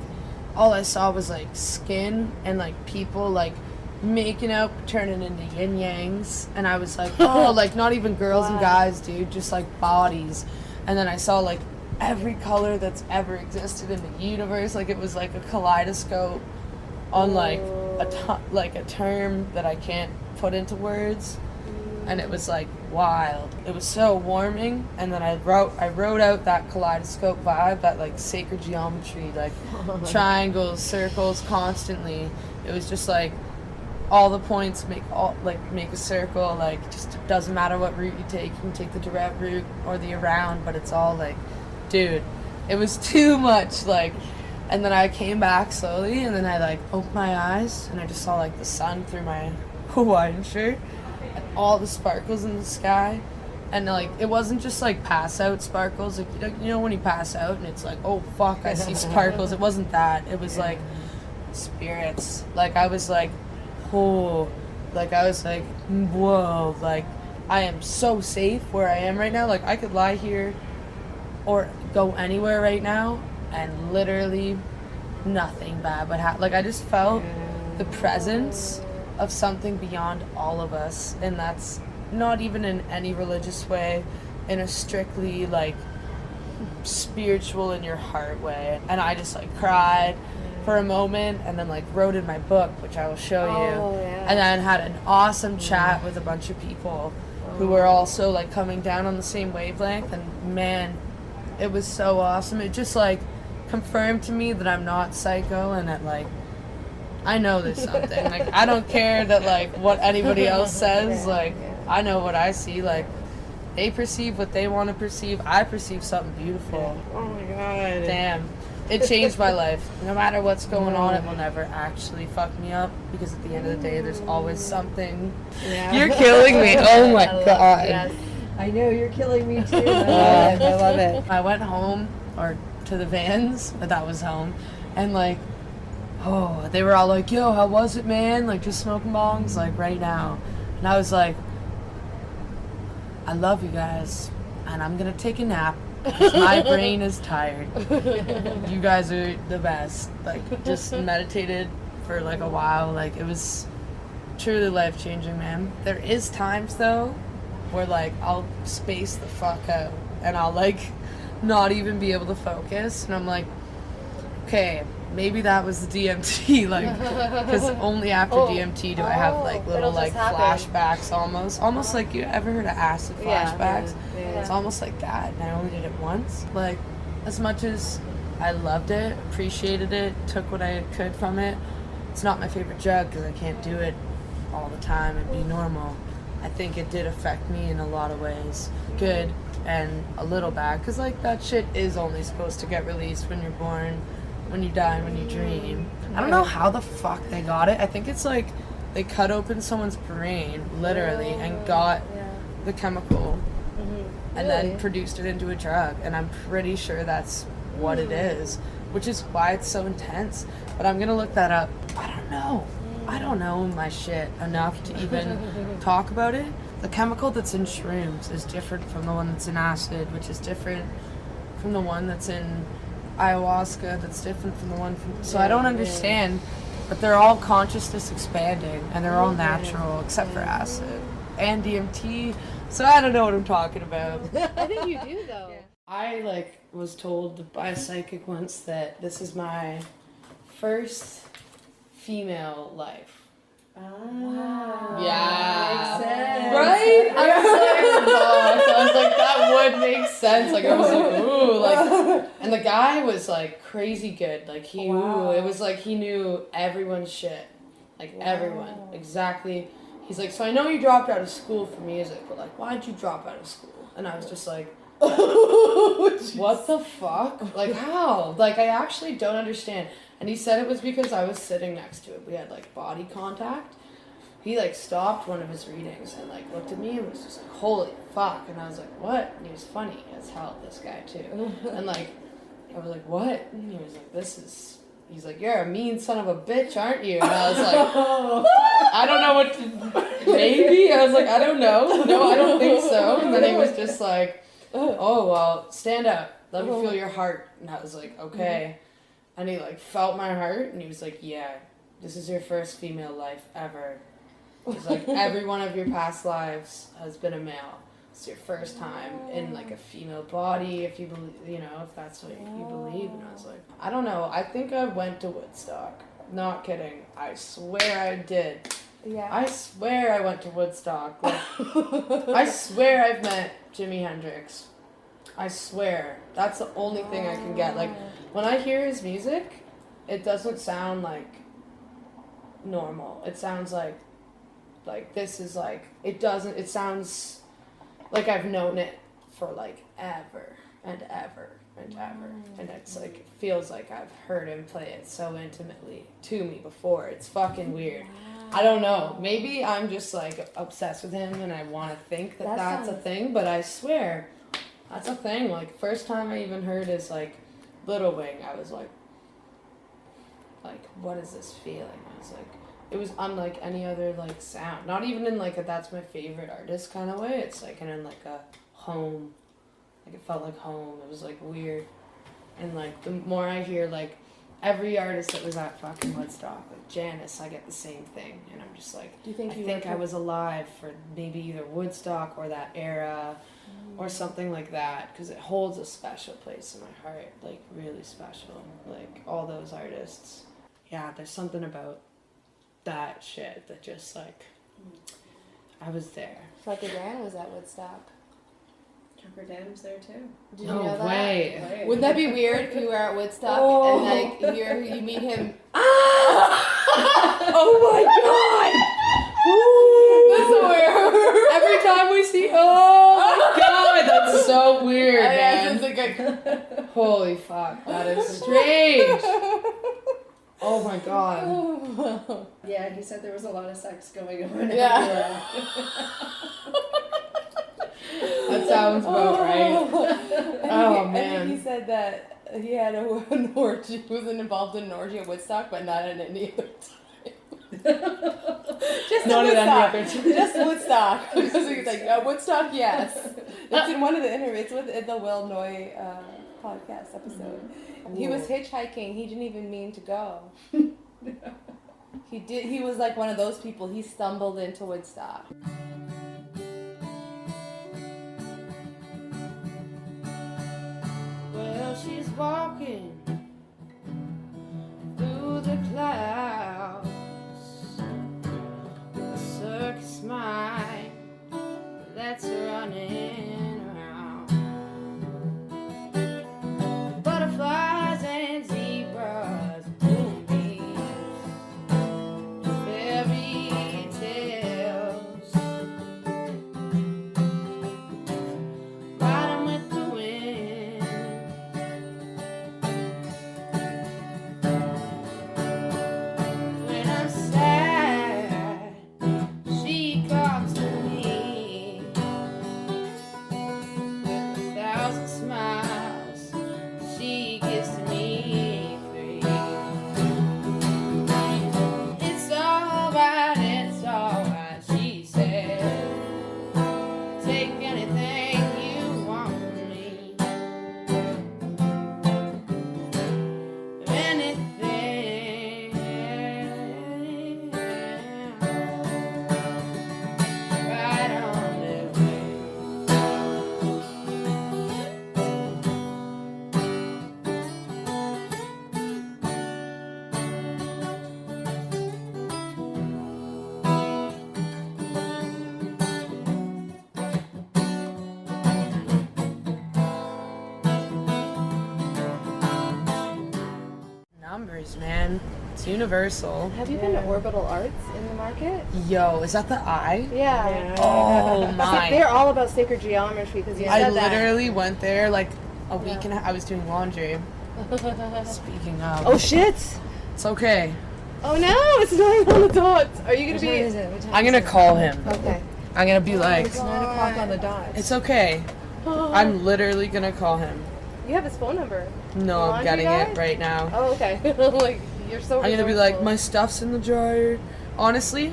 all I saw was like skin and like people like making out, turning into yin yangs. And I was like, oh, like not even girls and guys, dude, just like bodies. And then I saw like every color that's ever existed in the universe. Like it was like a kaleidoscope on like a term that I can't put into words. And it was like wild. It was so warming. And then I wrote out that kaleidoscope vibe, that like sacred geometry, like triangles, circles constantly. It was just like all the points make a circle. Like just it doesn't matter what route you take. You can take the direct route or the around, but it's all like, dude, it was too much. Like And then I came back slowly, and then I like opened my eyes, and I just saw like the sun through my Hawaiian shirt, and all the sparkles in the sky. And like it wasn't just like pass out sparkles, like you know when you pass out and it's like, oh fuck, I see sparkles. It wasn't that. It was like spirits. Like I was like, oh, like I was like, whoa, like I am so safe where I am right now. Like I could lie here or go anywhere right now and literally nothing bad would happen. Like I just felt the presence of something beyond all of us, and that's not even in any religious way, in a strictly like spiritual in your heart way. And I just like cried for a moment, and then like wrote in my book, which I will show you, and then had an awesome chat with a bunch of people who were also like coming down on the same wavelength. And man, it was so awesome. It just like confirmed to me that I'm not psycho, and that like I know there's something. Like I don't care that like what anybody else says. Like I know what I see. Like they perceive what they want to perceive. I perceive something beautiful. Oh my god. Damn. It changed my life. No matter what's going on, it will never actually fuck me up, because at the end of the day, there's always something. Yeah. You're killing me. Oh my god. Yes. I know, you're killing me too. I love it. I went home, or to the Vans, but that was home, and like, oh, they were all like, yo, how was it, man? Like, just smoking bongs, like, right now. And I was like, I love you guys, and I'm gonna take a nap, because my brain is tired. You guys are the best. Like, just meditated for, like, a while. Like, it was truly life-changing, man. There is times, though, where, like, I'll space the fuck out, and I'll, like, not even be able to focus, and I'm like, okay, maybe that was the DMT, like, because only after DMT do I have, like, little, like, flashbacks almost like, you ever heard of acid flashbacks? Yeah. It's almost like that, and I only did it once. Like, as much as I loved it, appreciated it, took what I could from it, it's not my favorite drug, because I can't do it all the time and be normal. I think it did affect me in a lot of ways, good and a little bad, because, like, that shit is only supposed to get released when you're born, when you die, when you dream. I don't know how the fuck they got it. I think it's like they cut open someone's brain, literally, and got the chemical and then produced it into a drug. And I'm pretty sure that's what it is, which is why it's so intense. But I'm gonna look that up. I don't know. I don't know my shit enough to even talk about it. The chemical that's in shrooms is different from the one that's in acid, which is different from the one that's in ayahuasca, that's different from the one from... So I don't understand, but they're all consciousness expanding, and they're all natural, except for acid and DMT. So I don't know what I'm talking about. I think you do, though. I, like, was told by a psychic once that this is my first female life. Wow. Yeah. Makes sense. Right? I was like, that would make sense. Like, I was like, ooh, like, and the guy was like crazy good. Like, he, ooh, it was like he knew everyone's shit. Like, everyone. Exactly. He's like, so I know you dropped out of school for music, but like, why'd you drop out of school? And I was just like, what the fuck? Like, how? Like, I actually don't understand. And he said it was because I was sitting next to him. We had, like, body contact. He, like, stopped one of his readings and, like, looked at me and was just like, holy fuck. And I was like, what? And he was funny as hell, this guy, too. And, like, I was like, what? And he was like, he's like, you're a mean son of a bitch, aren't you? And I was like, I don't know what to, maybe? I was like, I don't know. No, I don't think so. And then he was just like, oh, well, stand up. Let me feel your heart. And I was like, okay. And he, like, felt my heart, and he was like, yeah, this is your first female life ever. He's like, every one of your past lives has been a male. It's your first time in, like, a female body, if you believe, you know, if that's what you believe. And I was like, I don't know. I think I went to Woodstock. Not kidding. I swear I did. Yeah. I swear I went to Woodstock. Like, I swear I've met Jimi Hendrix. I swear. That's the only thing I can get. Like, when I hear his music, it doesn't sound like normal. It sounds like this is like, it sounds like I've known it for like ever. and ever and ever. And it's like, it feels like I've heard him play it so intimately to me before. It's fucking weird. I don't know. Maybe I'm just like obsessed with him and I want to think that that's a thing, but I swear that's a thing. Like, first time I even heard his like Little Wing, I was like, what is this feeling? I was like, it was unlike any other like sound. Not even in like a that's my favorite artist kind of way. It's like in like a home. Like, it felt like home. It was like weird. And like the more I hear like every artist that was at fucking Woodstock, like Janice, I get the same thing. And I'm just like, Do you think I think I was alive for maybe either Woodstock or that era or something like that, because it holds a special place in my heart, like really special. Like all those artists. Yeah, there's something about that shit that just like, I was there. Tucker Dan was at Woodstock. Tucker Dan was there too. Did you know that? Way. Wouldn't that be weird if you were at Woodstock and like you meet him? Oh my god! That's so weird. Every time we see, oh my god, that's so weird, man. Holy fuck, that is strange. Oh my god. Yeah, he said there was a lot of sex going on. Yeah. That sounds about right. Oh man. I think he said that he had an orgy, wasn't involved in an orgy at Woodstock, but not at any other time. Just Not at any Woodstock. other time. Just Woodstock. Because he's like, Woodstock, yes. It's in one of the interviews with the Will Noy podcast episode. He was hitchhiking. He didn't even mean to go. He was like one of those people. He stumbled into Woodstock. Well, she's walking through the clouds with a circus mind that's running around. Butterflies and zebras, moonbeams, fairy tales. Riding with the wind. When I'm sad, she comes to me with 1,000 smiles. She gives to me free. It's alright, she said. Take anything you want from me. Anything. Right on their way. Numbers, man. It's universal. Have you been to Orbital Arts in the market? Yo, is that the eye? Yeah. Oh my. They're all about sacred geometry because you I said that. literally went there like a week and I was doing laundry. Speaking of. Oh shit! It's okay. Oh no, it's 9 on the dot. Are you gonna be? I'm gonna call him. Okay. I'm gonna be like, It's 9 o'clock on the dot. it's okay. I'm literally gonna call him. You have his phone number. No, I'm Laundry getting guy? it right now. Oh, okay. Like you're so. I'm gonna be like, resourceful. my stuff's in the dryer. Honestly,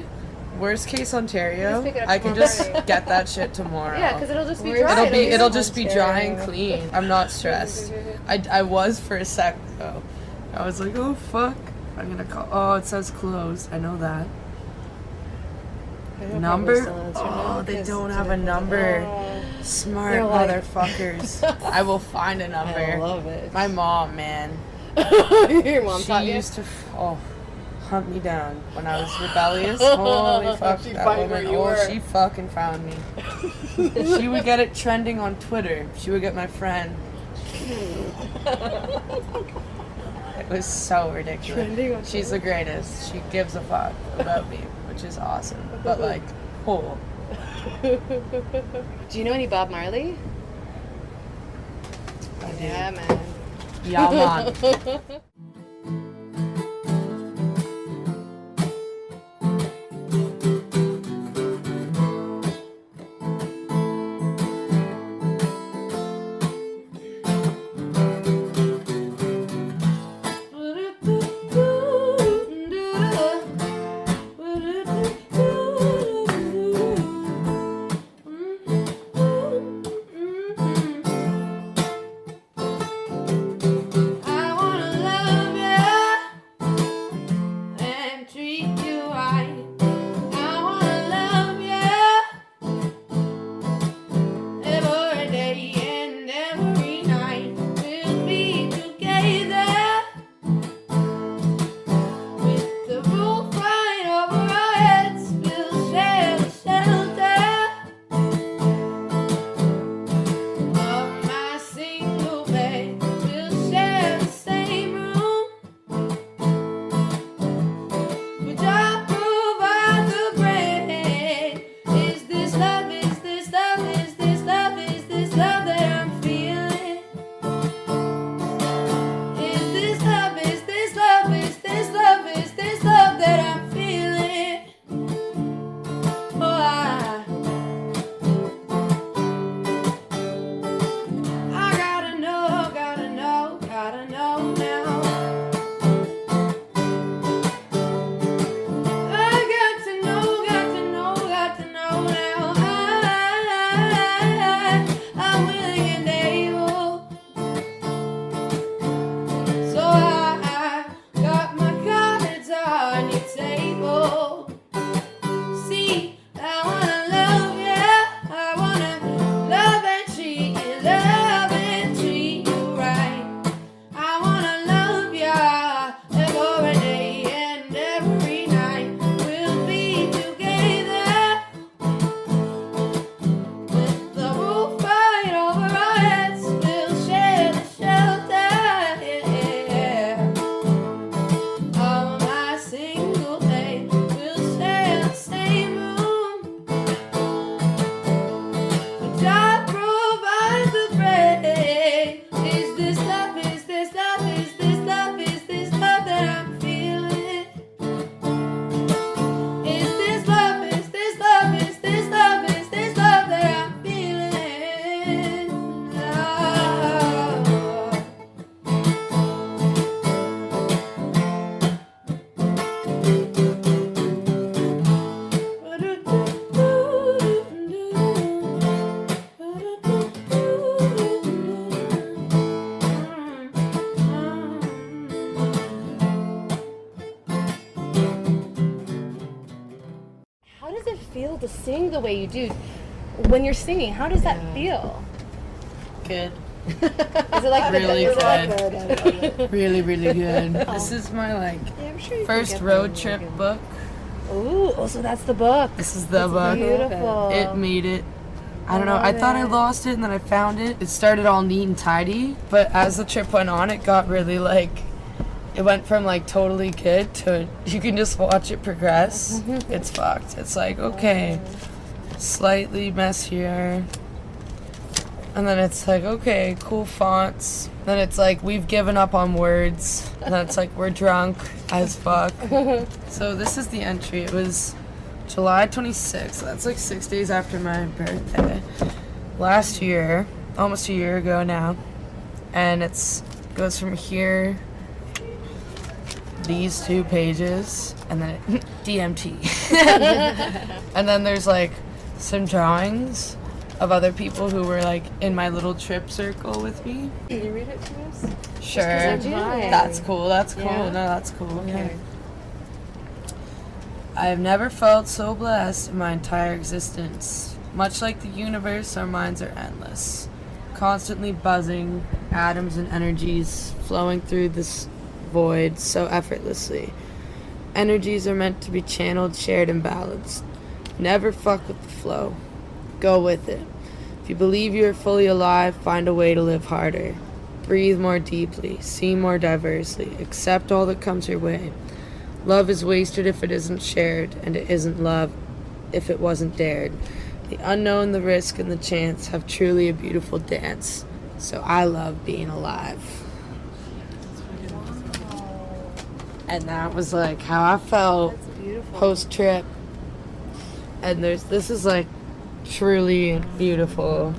worst case Ontario, Just pick it up I can tomorrow just morning. get that shit tomorrow. Yeah, because it'll just be Where's- dry. It'll just be dry and Ontario. clean. I'm not stressed. I was for a sec though. I was like, oh fuck. I'm gonna call. Oh, it says closed. I know that. I don't Number? probably still answer Oh, now they because don't it's have a like- number. Smart They're like- motherfuckers. I will find a number. I love it. My mom, man. Your mom She taught you. used to, hunt me down when I was rebellious. Holy fuck, She'd that find woman. where you Oh, were. she fucking found me. She would get it trending on Twitter. She would get my friend. It was so ridiculous. Trending on She's the greatest. She gives a fuck about me, which is awesome. But like, oh. Do you know any Bob Marley? I do. Yeah, man. Yeah, man. feel to sing the way you do? When you're singing, how does that feel? Good. Is it like Really is it like good. Really, really good. This is my I'm sure you can first get road them trip again. book. Ooh, oh, so that's the book. This is the book. Beautiful. It made it. I don't know. I love thought I it. lost it and then I found it. It started all neat and tidy, but as the trip went on, it got really it went from totally good to you can just watch it progress. It's fucked. It's okay, slightly messier. And then it's okay, cool fonts. Then it's we've given up on words. And then it's we're drunk as fuck. So this is the entry. It was July 26th. That's 6 days after my birthday. Last year, almost a year ago now. And goes from here, these 2 pages, and then DMT. And then there's some drawings of other people who were in my little trip circle with me. Can you read it to us? Sure. I'm trying. That's cool. That's cool. Yeah? No, that's cool. Okay. Yeah. I have never felt so blessed in my entire existence. Much like the universe, our minds are endless, constantly buzzing, atoms and energies flowing through this void so effortlessly. Energies are meant to be channeled, shared, and balanced. Never fuck with the flow. Go with it. If you believe you are fully alive, find a way to live harder. Breathe more deeply. See more diversely. Accept all that comes your way. Love is wasted if it isn't shared, and it isn't love if it wasn't dared. The unknown, the risk, and the chance have truly a beautiful dance. So I love being alive. And that was like how I felt post trip. And this is like truly beautiful.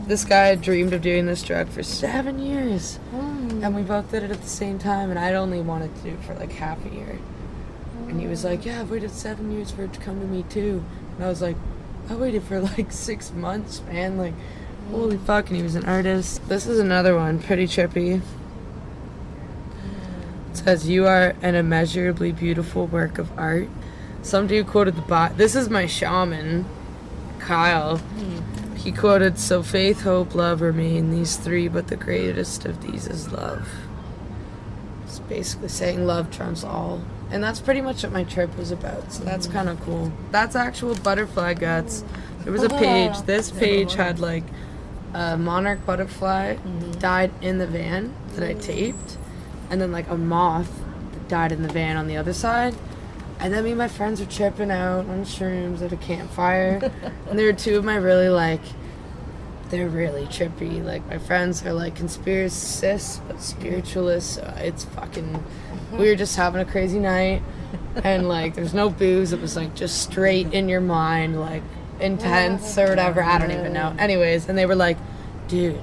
This guy had dreamed of doing this drug for 7 years. And we both did it at the same time, and I'd only wanted to do it for like half a year. And he was like, yeah, I've waited 7 years for it to come to me too. And I was like, I waited for like 6 months, man. Like, holy fuck. And he was an artist. This is another one, pretty trippy. It says, you are an immeasurably beautiful work of art. Some dude quoted this is my shaman, Kyle. He quoted, so faith, hope, love remain these three, but the greatest of these is love. It's basically saying love trumps all. And that's pretty much what my trip was about, so that's kind of cool. That's actual butterfly guts. There was a page. This page had like a monarch butterfly died in the van that I taped, and then like a moth that died in the van on the other side. And then me and my friends were tripping out on shrooms at a campfire. And there were two of my really like, they're really trippy. Like my friends are like conspiracists, but spiritualists. So it's fucking, we were just having a crazy night. And like there's no booze. It was like just straight in your mind, like intense or whatever. I don't even know. Anyways, and they were like, dude,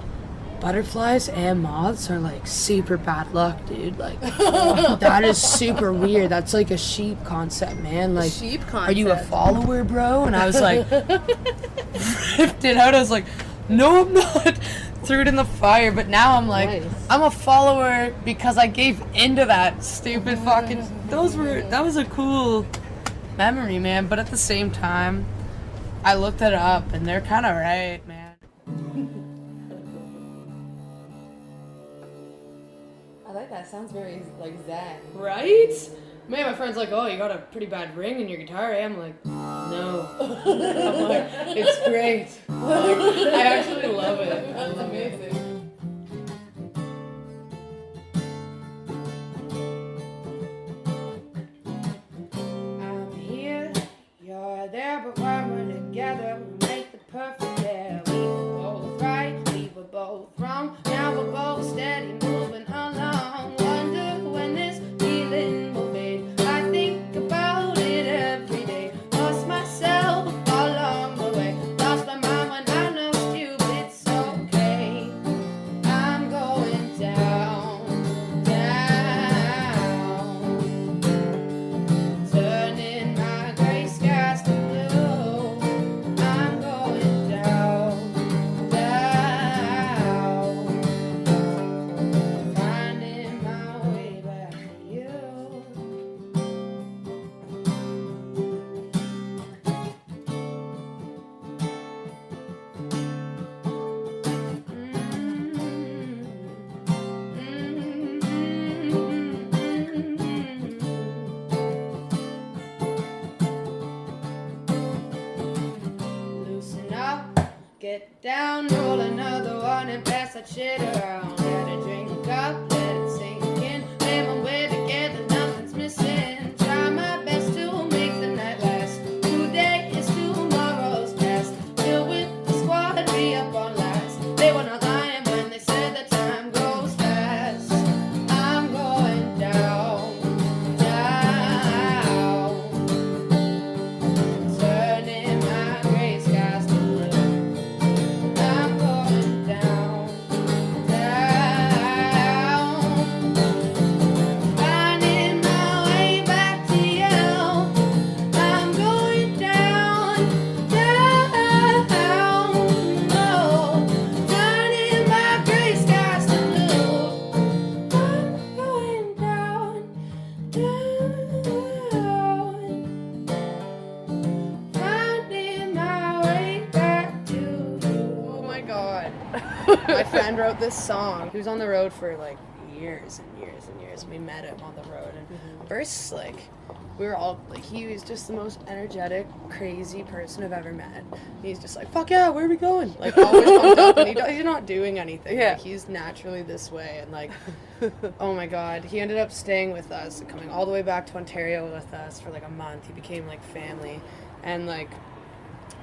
butterflies and moths are like super bad luck, dude. Like that is super weird. That's like a sheep concept, man. Like, sheep concept. Are you a follower, bro? And I was like, ripped it out. I was like, no, I'm not. Threw it in the fire. But now I'm like, nice. I'm a follower because I gave into that stupid fucking. That was a cool memory, man. But at the same time, I looked it up and they're kind of right, man. I like that. Sounds very like zen. Right? Man, my friend's like, oh, you got a pretty bad ring in your guitar. I'm like, no. I'm like, it's great. Like, I actually love it. That's amazing. I'm here, you're there, but when we're together, we make the perfect pair. We were both right, we were both wrong. Now we're both steady moving along. Wonder when this feeling will fade. I think about it every day. Lost myself along the way. Lost my mind when I know stupid's okay. I'm going down, down. Turning my gray skies to blue. I'm going down, down. Finding my way back to you. Loosen up, get down, roll another one and pass that shit around. Let it drink up, let it sink in. Lay my way together, nothing's missing. Try my best to make the night last. Today is tomorrow's past. Still with the squad, be up on last. They were not lying when they said that time goes fast. I'm going down, down. Turning my gray skies to blue. I'm going down, down. Finding my way back to you. I'm going down, down. Oh, turning my gray skies to blue. I'm going down, down. Finding my way back to you. Oh my god. My friend wrote this song. He was on the road for like years and years and years. We met him on the road and first like we were all like, he was just the most energetic, crazy person I've ever met. He's just like, fuck yeah, where are we going? Like always pumped up, and he's not doing anything. Yeah. Like, he's naturally this way, and like, oh my god, he ended up staying with us, coming all the way back to Ontario with us for like a month. He became like family, and like,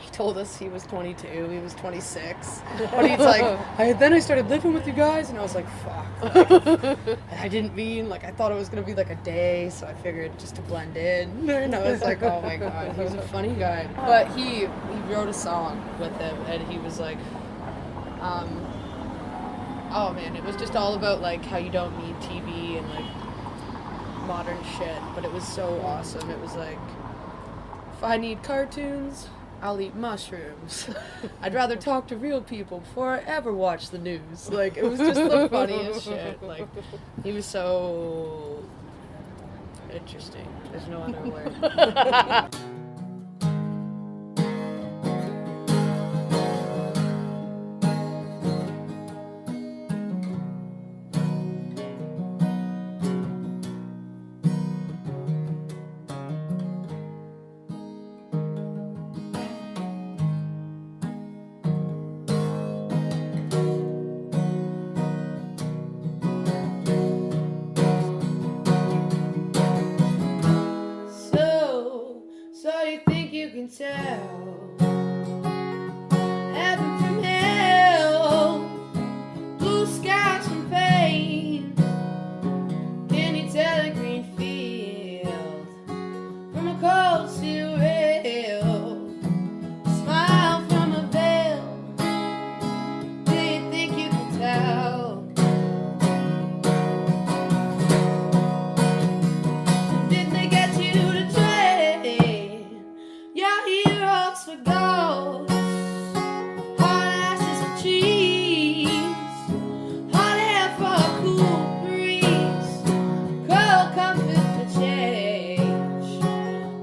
He told us he was 22, he was 26. But he's like, then I started living with you guys, and I was like, fuck. Like, I didn't mean, like, I thought it was going to be like a day, so I figured just to blend in. And I was like, oh my God, he's a funny guy. But he wrote a song with him, and he was like, oh man, it was just all about like how you don't need TV and like modern shit, but it was so awesome. It was like, if I need cartoons, I'll eat mushrooms. I'd rather talk to real people before I ever watch the news. Like, it was just the funniest shit. Like, he was so interesting. There's no other word. So you think you can tell heaven from hell, blue skies from pain? Can you tell a green field from a cold steel rail, smile from a veil? Do you think you can tell? Didn't they get you to trade your heroes for gold, hard asses for trees, hot air for a cool breeze, cold comfort for change?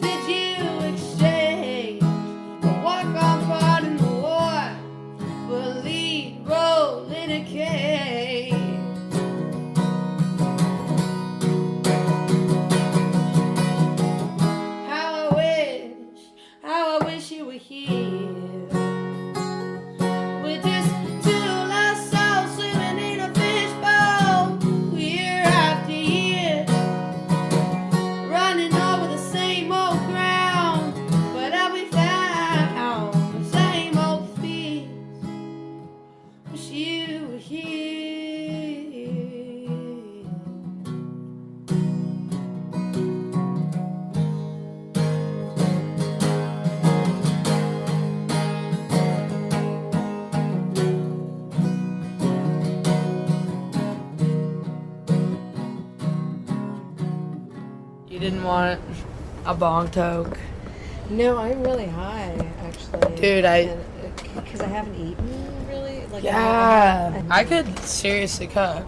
Did you exchange a walk-on part in the war for a lead role in a cave? How I wish you were here. We're just two lost souls swimming in a fishbowl, year after year, running over the same old ground. But have we found the same old fears? Wish you were here. You didn't want a bong toke? No, I'm really high, actually. Dude, because I haven't eaten really. Like, Yeah, I could seriously cook.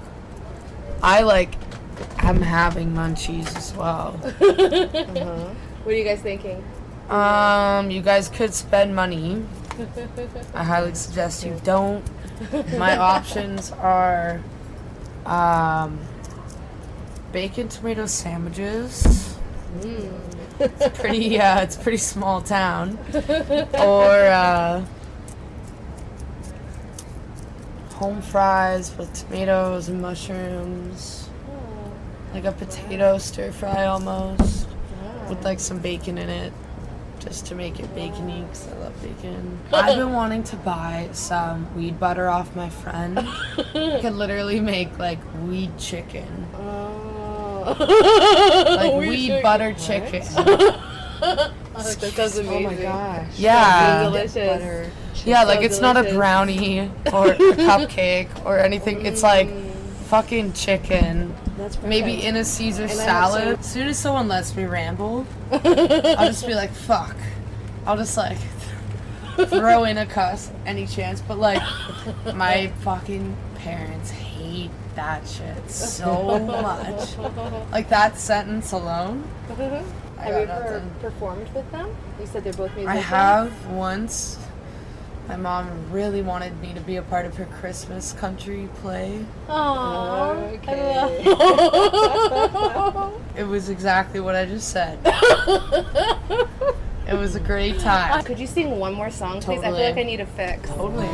I'm having munchies as well. What are you guys thinking? You guys could spend money. I highly suggest you don't. My options are bacon tomato sandwiches. It's pretty small town. Or home fries with tomatoes and mushrooms. Like a potato stir fry almost. With like some bacon in it. Just to make it bacony, because I love bacon. I've been wanting to buy some weed butter off my friend. I could literally make like weed chicken. Like weed butter chicken. That sounds amazing. Oh my gosh. Yeah. Delicious. Yeah, like it's not a brownie or a cupcake or anything. It's like fucking chicken. That's perfect. Maybe in a Caesar salad. As soon as someone lets me ramble, I'll just be like, fuck. I'll just like throw in a cuss any chance. But like, my fucking parents hate that shit so much. Like that sentence alone. Have you ever performed with them? You said they're both musicians. I have once. My mom really wanted me to be a part of her Christmas country play. Aww. Okay. It was exactly what I just said. It was a great time. Could you sing one more song, please? Totally. I feel like I need a fix. Totally.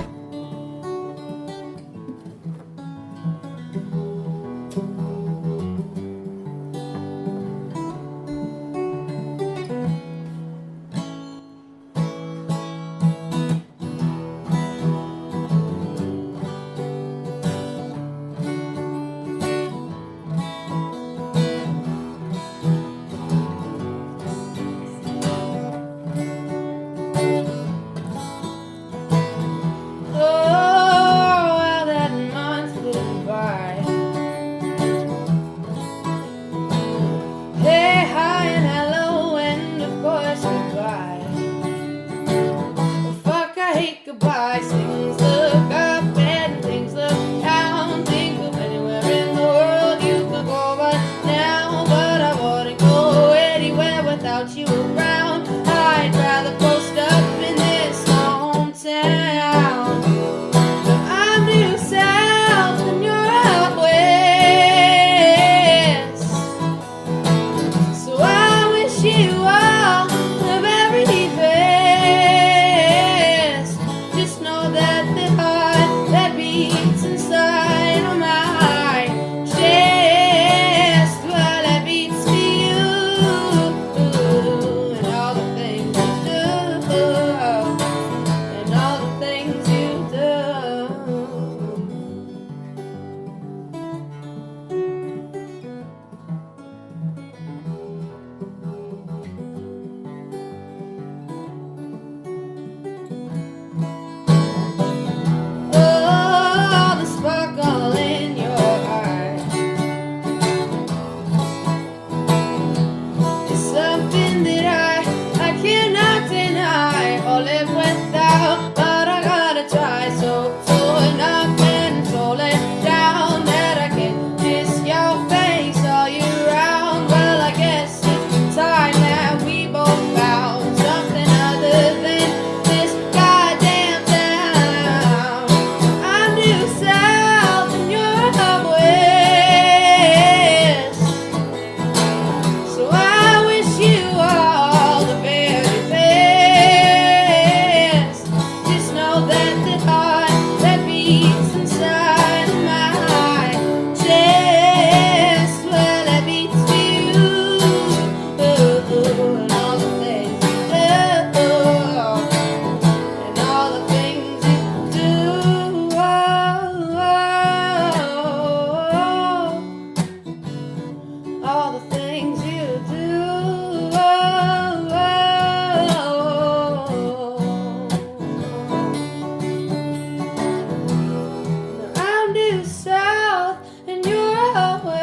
love and you're away.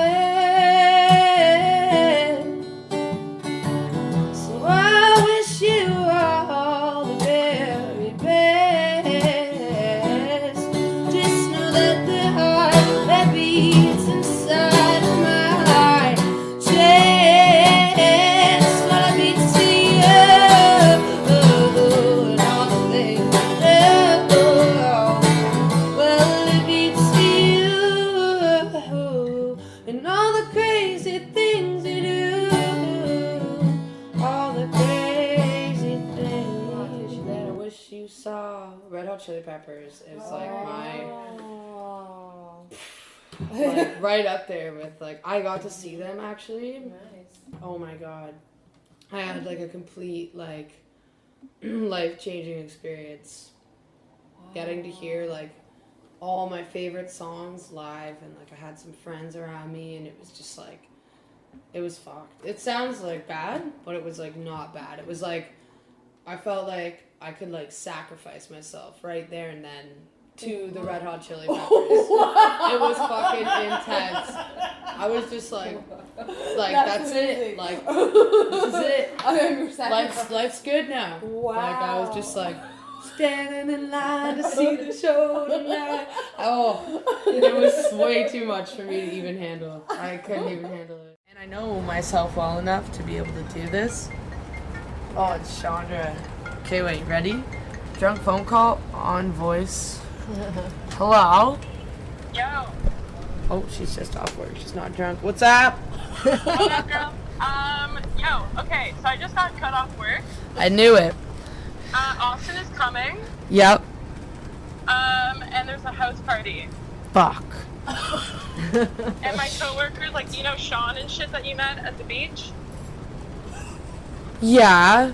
So I wish you all the very best. Just know that the heart that beats inside of my heart just what I beat to you, and all the things you do. Well, it beats to you, and all the crazy things you do. All the crazy things that I wish you saw. Red Hot Chili Peppers is like my like right up there with like I got to see them actually. Nice. Oh my god. I had like a complete like life-changing experience. Getting to hear like all my favorite songs live, and like I had some friends around me, and it was just like it was fucked. It sounds like bad, but it was like not bad. It was like I felt like I could like sacrifice myself right there and then to the Red Hot Chili Peppers. It was fucking intense. I was just like that's it. Like this is it. Life's good now. Wow. Like I was just like standing in line to see the show tonight. Oh, it was way too much for me to even handle. I couldn't even handle it. And I know myself well enough to be able to do this. Oh, it's Chandra. Okay, wait, ready? Drunk phone call on voice. Hello? Yo, Oh, she's just off work. She's not drunk. What's up? what up, girl? Okay, so I just got cut off work. I knew it. Austin is coming, Yep. and there's a house party. Fuck. And my coworkers, like, you know Sean and shit that you met at the beach? Yeah.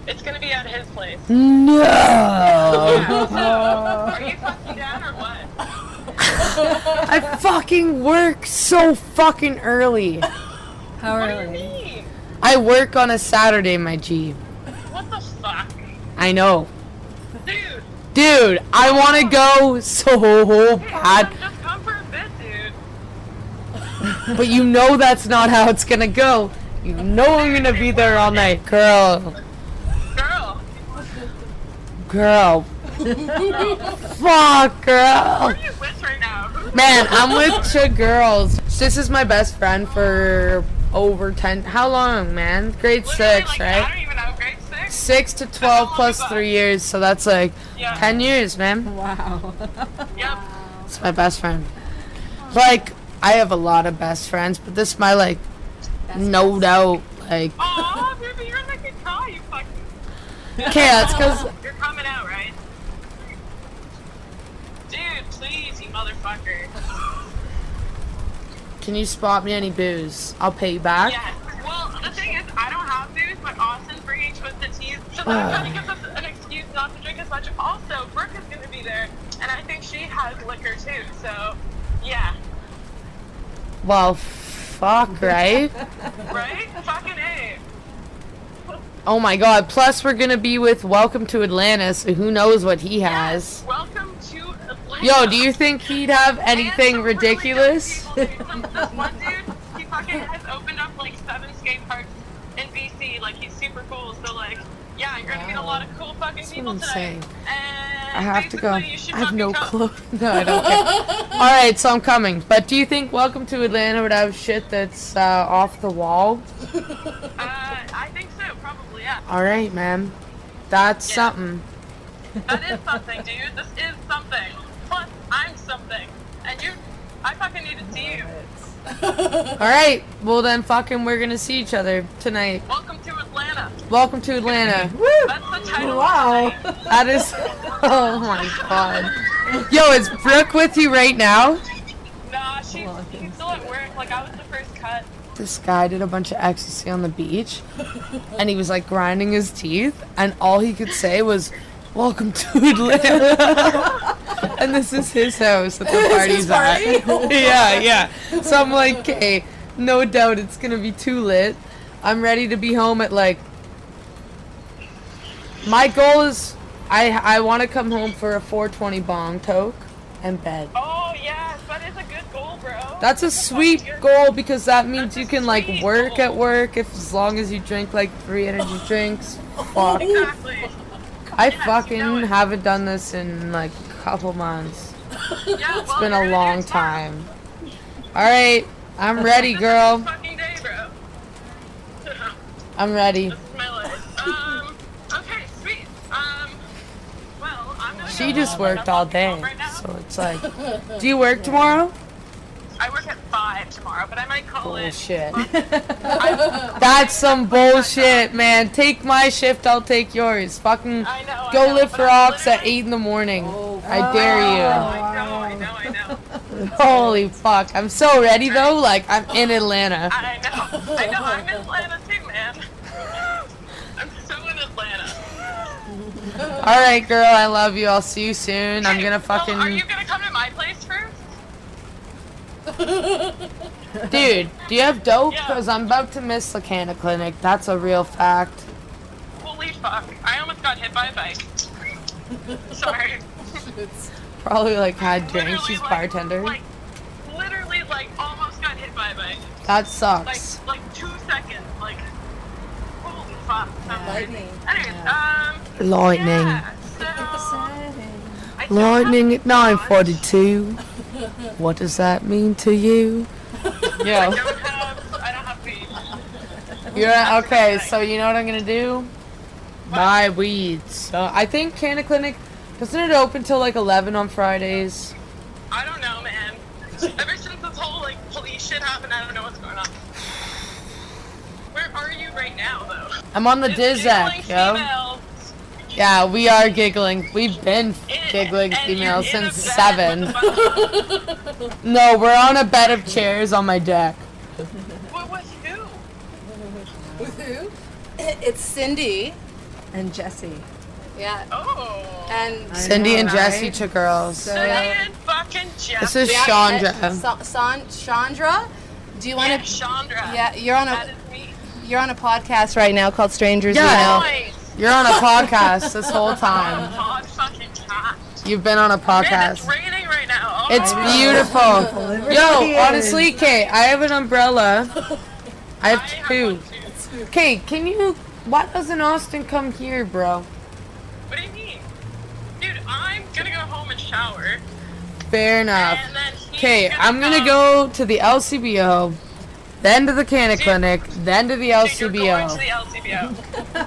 It's gonna be at his place. No. Yeah, so, are you fucking down or what? I fucking work so fucking early. How What do you early? mean? I work on a Saturday, my G. What the fuck? I know. Dude, Dude, I want to go so bad. just come for a bit, dude. But you know that's not how it's gonna go. You know I'm gonna be there all night. Girl. Girl, Fuck, girl. who are you with right now? Man, I'm with two girls. This is my best friend for over 10. How long, man? Grade Literally, 6, like, I right? don't even know, grade 6? 6 to 12 plus 3 years, so that's like Yeah. 10 years, man. Wow. Yep. It's my best friend. Like, I have a lot of best friends, but this is my, like, no doubt, like... Aw, baby, you're making me cry, you fucking... Okay, that's because... You're coming out, right? Dude, please, you motherfucker. Can you spot me any booze? I'll pay you back. Yeah. Well, the thing is, I don't have booze, but Austin's bringing Twisted Teas, so that kind of gives us an excuse not to drink as much. Also, Brooke is going to be there, and I think she has liquor too, so, yeah. Well, fuck, right? Right? Fucking A. Oh my god, plus we're gonna be with Welcome to Atlanta, so who knows what he has. Welcome to Atlanta. Yo, do you think he'd have And anything some really ridiculous? dope people, dude. This one dude, he fucking has opened up like 7 skate parks in BC. Like, he's super cool. So, like, yeah, you're gonna meet a lot of cool fucking people insane. today. And I have to go. basically, you should I have fucking no come. clue. No, I don't care. Alright, so I'm coming. But do you think Welcome to Atlanta would have shit that's off the wall? I think so, probably, yeah. Alright, man. That's Yeah. something. That is something, dude. This is something. Plus, I'm something. And I fucking need to see you. Alright, well then fucking we're gonna see each other tonight. Welcome to Atlanta. Welcome to Atlanta. Woo! That's the title. Wow. Of the night. That is... Oh my god. Yo, is Brooke with you right now? Nah, she's still at work. Like, I was the first cut. This guy did a bunch of ecstasy on the beach, and he was like grinding his teeth, and all he could say was, "Welcome to Atlanta." And this is his house that the party's at. Yeah. So I'm like, okay, no doubt it's gonna be too lit. I'm ready to be home at like. My goal is, I want to come home for a 420 bong toke and bed. Oh, yes, that is a good goal, bro. That's a sweet goal because that means you can like work at work as long as you drink like 3 energy drinks. Fuck. Exactly. I fucking haven't done this in like a couple months. Yeah, It's been a long time. Alright, I'm ready, girl. Fucking day, bro. I'm ready. This is my life. Okay, sweet. Well, I'm gonna She go just home. worked I'm all not day, home right now. so it's like, do you work tomorrow? I work at 5 tomorrow, but I might call it. Bullshit. I That's some bullshit, man. Take my shift, I'll take yours. Fucking know. go I know, lift but I'm rocks at literally- 8 in the morning. Oh, I dare you. I know. Holy fuck. I'm so ready though, like I'm in Atlanta. I know. I'm in Atlanta too, man. I'm so in Atlanta. Alright, girl, I love you. I'll see you soon. I'm gonna Well, are fucking. you gonna come to my place first? Dude, do you have dope? Yeah. Because I'm about to miss the Canna Clinic. That's a real fact. Holy fuck. I almost got hit by a bike. Sorry. Probably like had drinks. Literally, She's like- bartender. Literally, almost got hit by a bike. That sucks. Like 2 seconds. Like, holy fuck. So Lightning. anyways, Lightning. yeah, so, I don't Lightning have at 9:42. What does that mean to you? I Yo. don't have weed. You're okay, so you know what I'm gonna do? Buy weed. So I think Canna Clinic, doesn't it open till like 11 on Fridays? I don't know, man. Ever since this whole police shit happened, I don't know what's going on. Where are you right now, though? I'm on the Just Dizak, giggling yo. female. Yeah, we are giggling. We've been giggling And females you're in a since bed 7. with a bunch of- No, we're on a bed of chairs on my deck. What was who? With who? It's Cyndi. And Jessi. Yeah. Oh. And Cindy and know, Jessie right? to girls. So- Diane fucking Jeff. This is Yeah, Chandra. Chandra, do you want Yeah, to? Chandra. Yeah, you're on That a is me. podcast right now called Strangers Yeah. We Know. Nice. You're on a podcast this whole time. Pod fucking cat. You've been on a Man, it's podcast. raining right now. Oh, It's beautiful. Yo, honestly, Kate, I have an umbrella. I have two. one too. Kate, can you... Why doesn't Austin come here, bro? What do you mean? Dude, I'm gonna go home and shower. Fair enough. And then he's Okay, I'm gonna come- go to the LCBO, then to the Canna Clinic, then to the Dude, you're going to LCBO. the LCBO.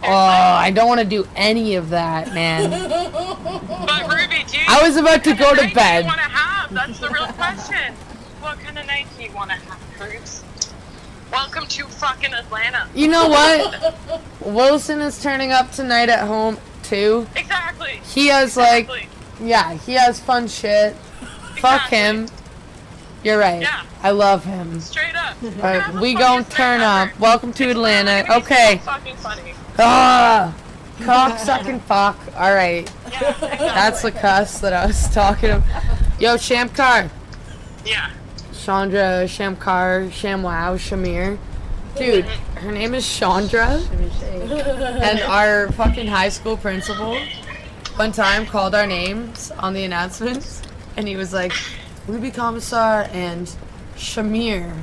I don't want to do any of that, man. But Ruby, do you... I was about to go to What kind of night do bed. you want to have? That's the real question. What kind of night do you want to have, Bruce? Welcome to fucking Atlanta. You know what? Wilson is turning up tonight at home, too. Exactly. He has, like, Exactly. yeah, he has fun shit. Fuck him. You're right. Yeah. I love him. Straight up. Alright, we gon' turn up. Welcome to Atlanta. Okay. Fucking funny. Ah, cock sucking fuck. Alright. Yeah, exactly. That's the cuss that I was talking about. Yo, Shamkar. Yeah. Chandra, Shamkar, Shamwow, Shamir. Dude, her name is Chandra. And our fucking high school principal one time called our names on the announcements. And he was like, Ruby Commissar and Shamir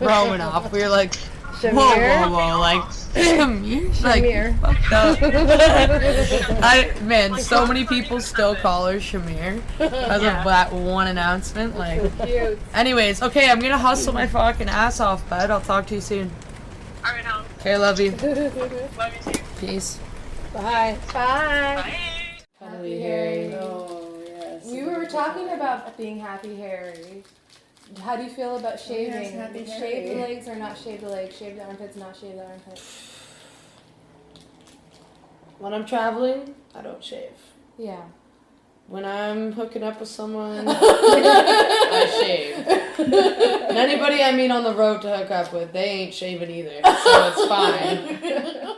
Romanoff. We were like, whoa, like, Shamir? Shamir. Like, fucked up. Man, so many people still call her Shamir because of that one announcement. Like, Cute. anyways, okay, I'm gonna hustle my fucking ass off, bud. I'll talk to you soon. Alright, now. Okay, love you. Love you too. Peace. Bye. Bye. Bye. Happy Harry. Oh, yes. We were talking about being happy hairy. How do you feel about shaving? yes, happy Shave hairy. the legs or not shave the legs? Shave the armpits, not shave the armpits. When I'm traveling, I don't shave. Yeah. When I'm hooking up with someone, I shave. And anybody I meet on the road to hook up with, they ain't shaving either. So it's fine.